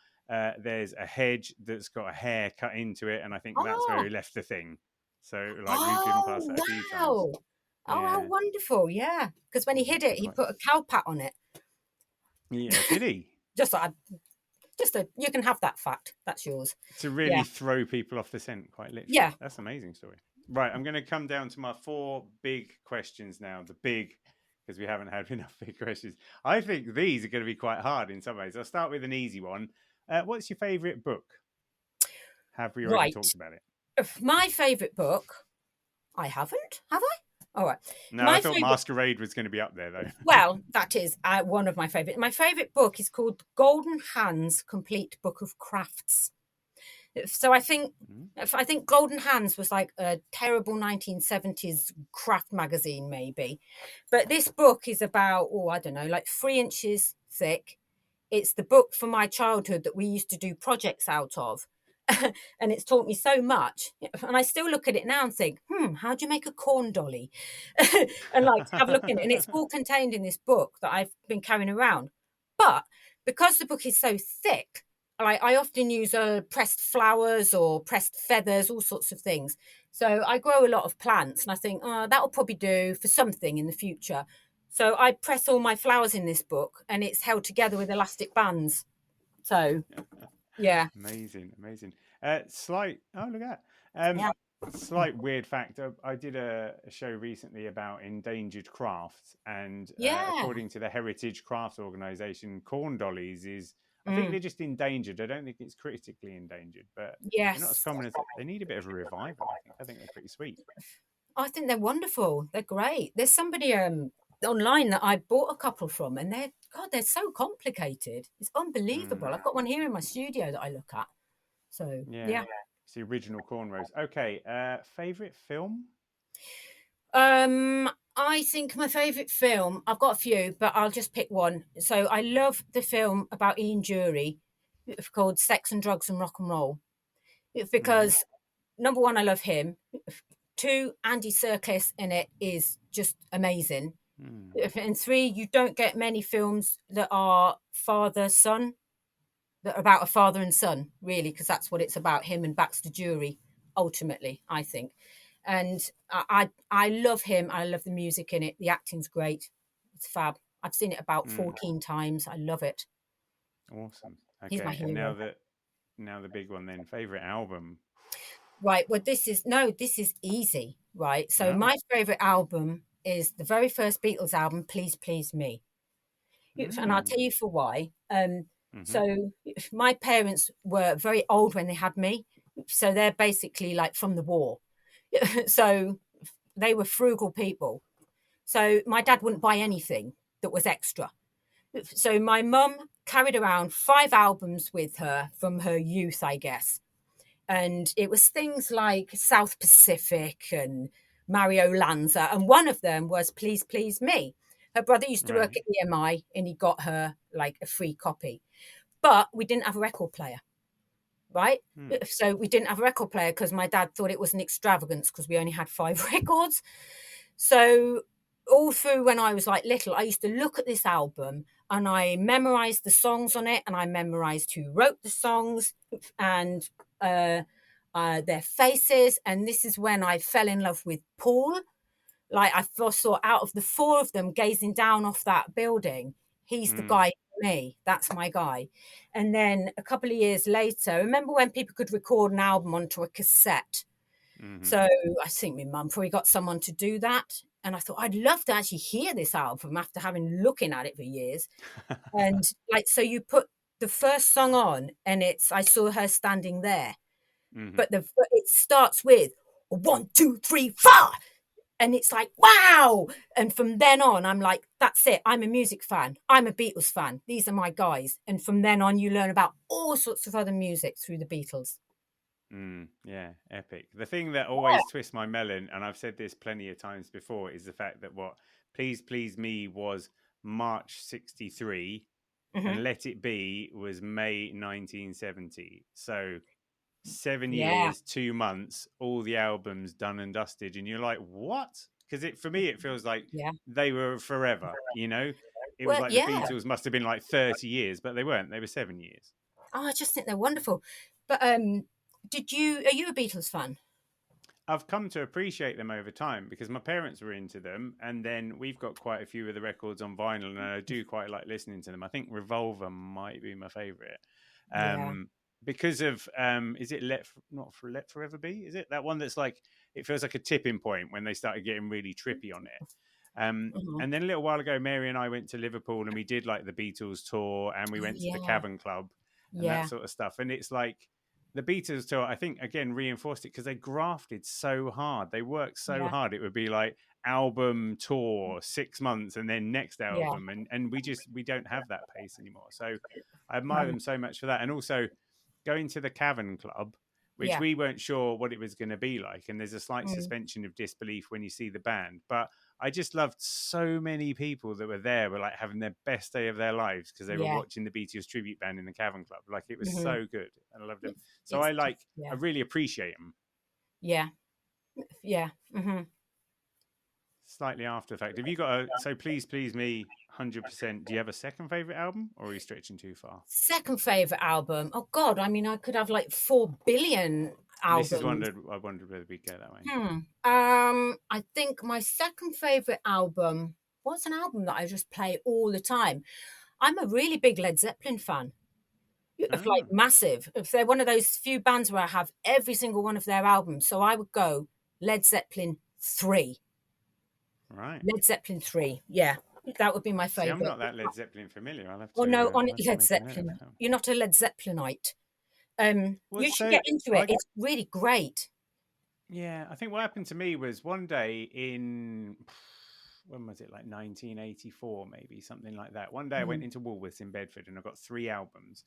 There's a hedge that's got a hair cut into it, and I think that's where he left the thing. So like we've driven past that a few times. How wonderful. Yeah, because when he hid it, he put a cow pat on it. Yeah, did he? You can have that fact. That's yours. To really throw people off the scent, quite literally. Yeah. That's an amazing story. Right, I'm going to come down to my 4 big questions now. The big, because we haven't had enough big questions. I think these are going to be quite hard in some ways. I'll start with an easy one. What's your favourite book? Have we already talked about it? My favourite book, I haven't, have I? All right. No, I thought Masquerade was going to be up there, though. Well, that is one of my favourite. My favourite book is called Golden Hands Complete Book of Crafts. So I think Golden Hands was like a terrible 1970s craft magazine, maybe. But this book is about, I don't know, like 3 inches thick. It's the book from my childhood that we used to do projects out of. And it's taught me so much, and I still look at it now and think, how do you make a corn dolly? And like have a look in it, and it's all contained in this book that I've been carrying around. But because the book is so thick, I often use pressed flowers or pressed feathers, all sorts of things. So I grow a lot of plants, and I think that'll probably do for something in the future. So I press all my flowers in this book, and it's held together with elastic bands. So yeah. Amazing. Look at that. Slight weird fact. I did a show recently about endangered crafts, and according to the Heritage Crafts Organisation, corn dollies is, I think they're just endangered. I don't think it's critically endangered, but they're not as common as they need a bit of a revival. I think they're pretty sweet. I think they're wonderful. They're great. There's somebody online that I bought a couple from, and they're so complicated. It's unbelievable. I've got one here in my studio that I look at. So yeah. It's the original cornrows. Okay, favourite film? I think my favourite film, I've got a few, but I'll just pick one. So I love the film about Ian Dury called Sex and Drugs and Rock and Roll. Because number one, I love him. 2, Andy Serkis in it is just amazing. And 3, you don't get many films that are father-son, that are about a father and son, really, because that's what it's about, him and Baxter Dury, ultimately, I think. And I love him. I love the music in it. The acting's great. It's fab. I've seen it about 14 times. I love it. Awesome. Okay, He's my hero. And now the big one then, favourite album? Right, well, this is easy, right? So my favourite album is the very first Beatles album, Please Please Me. And I'll tell you for why. So my parents were very old when they had me. So they're basically like from the war. So they were frugal people. So my dad wouldn't buy anything that was extra. So my mum carried around 5 albums with her from her youth, I guess. And it was things like South Pacific and Mario Lanza. And one of them was Please Please Me. Her brother used to work at EMI, and he got her like a free copy. But we didn't have a record player, right? So we didn't have a record player because my dad thought it was an extravagance because we only had 5 records. So all through when I was like little, I used to look at this album and I memorized the songs on it, and I memorized who wrote the songs and their faces. And this is when I fell in love with Paul. Like, I first saw, out of the four of them gazing down off that building, he's the guy for me. That's my guy. And then a couple of years later, remember when people could record an album onto a cassette? So I think my mum probably got someone to do that. And I thought, I'd love to actually hear this album after having looking at it for years. And like, so you put the first song on, and I saw her standing there. But it starts with 1, 2, 3, 4. And it's like, wow. And from then on, I'm like, that's it. I'm a music fan. I'm a Beatles fan. These are my guys. And from then on, you learn about all sorts of other music through the Beatles. Yeah, epic. The thing that always twists my melon, and I've said this plenty of times before, is the fact that what Please Please Me was March 63 and Let It Be was May 1970. So 7 years, 2 months, all the albums done and dusted, and you're like, what? Because for me it feels like they were forever, you know. It was like the Beatles must have been like 30 years, but they weren't. They were 7 years. Oh, I just think they're wonderful. But are you a Beatles fan? I've come to appreciate them over time because my parents were into them, and then we've got quite a few of the records on vinyl, and I do quite like listening to them. I think Revolver might be my favorite. Because of is it Let Forever Be? Is it that one that's like, it feels like a tipping point when they started getting really trippy on it. And then a little while ago, Mary and I went to Liverpool and we did like the Beatles tour, and we went to the Cavern Club and that sort of stuff. And it's like the Beatles tour, I think, again, reinforced it because they grafted so hard. They worked so hard. It would be like album tour 6 months and then next album. And we don't have that pace anymore. So I admire them so much for that. And also going to the Cavern Club, which we weren't sure what it was going to be like. And there's a slight suspension of disbelief when you see the band. But I just loved so many people that were there were like having their best day of their lives because they were watching the Beatles tribute band in the Cavern Club. Like, it was so good. I loved them. So I really appreciate them. Yeah. Slightly after the fact. Have you got so Please Please Me 100%? Do you have a second favorite album, or are you stretching too far? Second favorite album? Oh God, I mean, I could have like 4 billion albums. I wondered whether we'd go that way. I think my second favorite album. What's an album that I just play all the time? I'm a really big Led Zeppelin fan. Like massive. If they're one of those few bands where I have every single one of their albums, so I would go Led Zeppelin 3. Right. Led Zeppelin 3. Yeah. That would be my favourite. See, I'm not that Led Zeppelin familiar. I'll have to. Oh no, on Led Zeppelin. You're not a Led Zeppelinite. You should get into it. It's really great. Yeah, I think what happened to me was one day in, when was it, like 1984, maybe, something like that. One day I went into Woolworths in Bedford and I got 3 albums.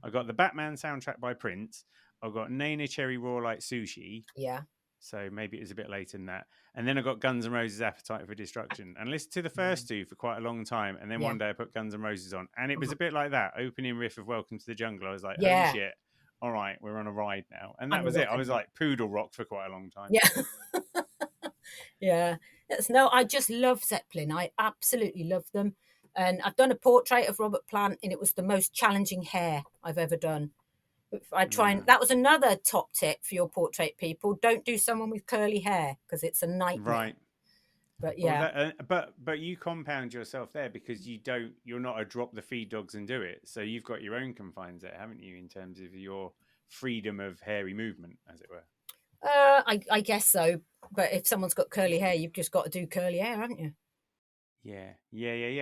I got the Batman soundtrack by Prince. I got Nana Cherry Raw Like Sushi. Yeah. So maybe it was a bit later than that. And then I got Guns N' Roses' Appetite for Destruction and listened to the first 2 for quite a long time. And then one day I put Guns N' Roses on, and it was a bit like that opening riff of Welcome to the Jungle. I was like, holy shit. All right, we're on a ride now. And that was it. I was like poodle rocked for quite a long time. Yeah. No, I just love Zeppelin. I absolutely love them. And I've done a portrait of Robert Plant, and it was the most challenging hair I've ever done. That was another top tip for your portrait people. Don't do someone with curly hair because it's a nightmare. Right. But yeah. Well, but you compound yourself there because you're not a drop the feed dogs and do it. So you've got your own confines there, haven't you, in terms of your freedom of hairy movement, as it were? I guess so. But if someone's got curly hair, you've just got to do curly hair, haven't you? Yeah.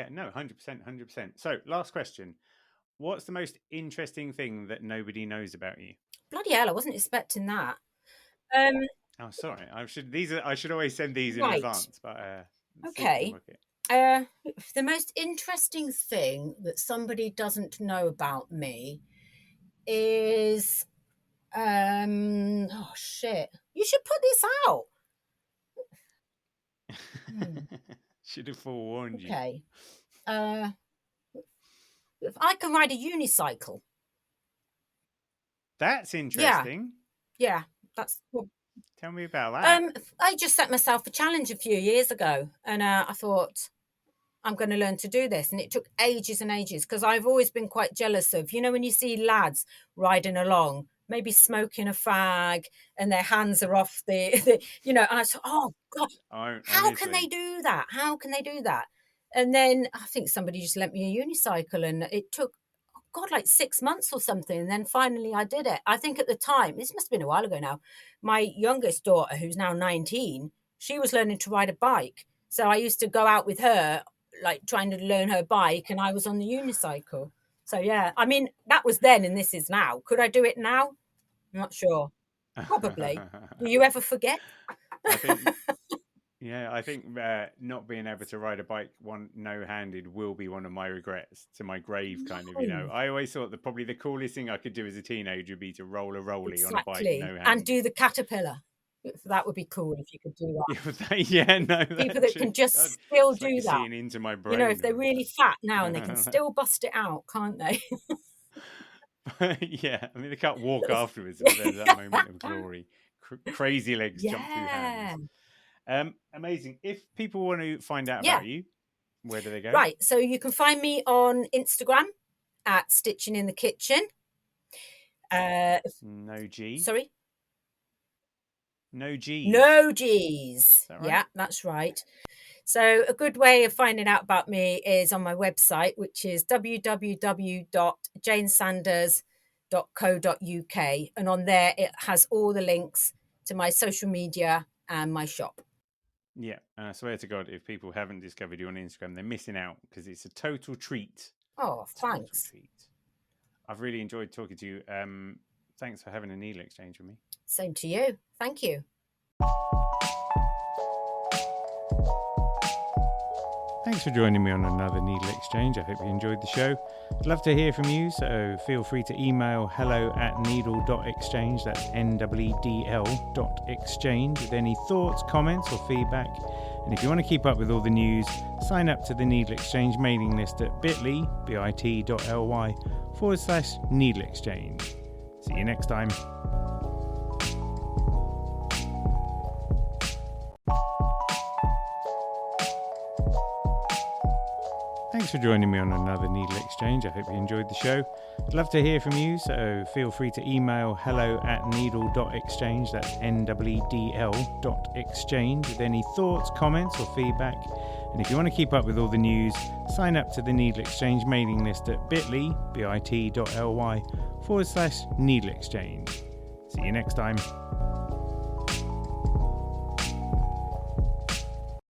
No, 100%. So last question. What's the most interesting thing that nobody knows about you? Bloody hell, I wasn't expecting that. Oh, sorry. I should always send these in advance. But okay. The most interesting thing that somebody doesn't know about me is, oh shit! You should put this out. Should have forewarned you. Okay. I can ride a unicycle. That's interesting. Yeah, that's. Tell me about that. I just set myself a challenge a few years ago, and I thought I'm going to learn to do this. And it took ages and ages because I've always been quite jealous of, when you see lads riding along, maybe smoking a fag and their hands are off and I thought, oh God, how can they do that? How can they do that? And then I think somebody just lent me a unicycle, and it took, God, like 6 months or something. And then finally I did it. I think at the time, this must have been a while ago now, my youngest daughter, who's now 19, she was learning to ride a bike. So I used to go out with her, like trying to learn her bike, and I was on the unicycle. So yeah, I mean, that was then and this is now. Could I do it now? I'm not sure. Probably. Do you ever forget? I think not being able to ride a bike no-handed will be one of my regrets to my grave, kind of. I always thought that probably the coolest thing I could do as a teenager would be to roll a rolly on a bike no-handed. And do the caterpillar. That would be cool if you could do that. People that can just still do that. Seeing into my brain. If they're really fat now and they can still bust it out, can't they? Yeah, I mean they can't walk afterwards. So there's that moment of glory. Crazy legs jump through hands. Amazing. If people want to find out about you, where do they go? Right, so you can find me on Instagram at Stitchin In The Kitchen. No G. Sorry? No G's. No G's. Right? Yeah, that's right. So a good way of finding out about me is on my website, which is www.janesanders.co.uk. And on there, it has all the links to my social media and my shop. Yeah, and I swear to God, if people haven't discovered you on Instagram, they're missing out because it's a total treat. Oh, thanks. Total treat. I've really enjoyed talking to you. Thanks for having a needle exchange with me. Same to you. Thank you. Thanks for joining me on another Needle Exchange. I hope you enjoyed the show. I'd love to hear from you, so feel free to email hello@needle.exchange, that's NEEDL.exchange, with any thoughts, comments or feedback. And if you want to keep up with all the news, sign up to the Needle Exchange mailing list at bit.ly/Needle Exchange. See you next time. Thanks for joining me on another Needle Exchange. I hope you enjoyed the show. I'd love to hear from you, so feel free to email hello@needle.exchange, that's NEEDL.exchange, with any thoughts, comments or feedback. And if you want to keep up with all the news, sign up to the Needle Exchange mailing list at bit.ly/Needle Exchange. See you next time.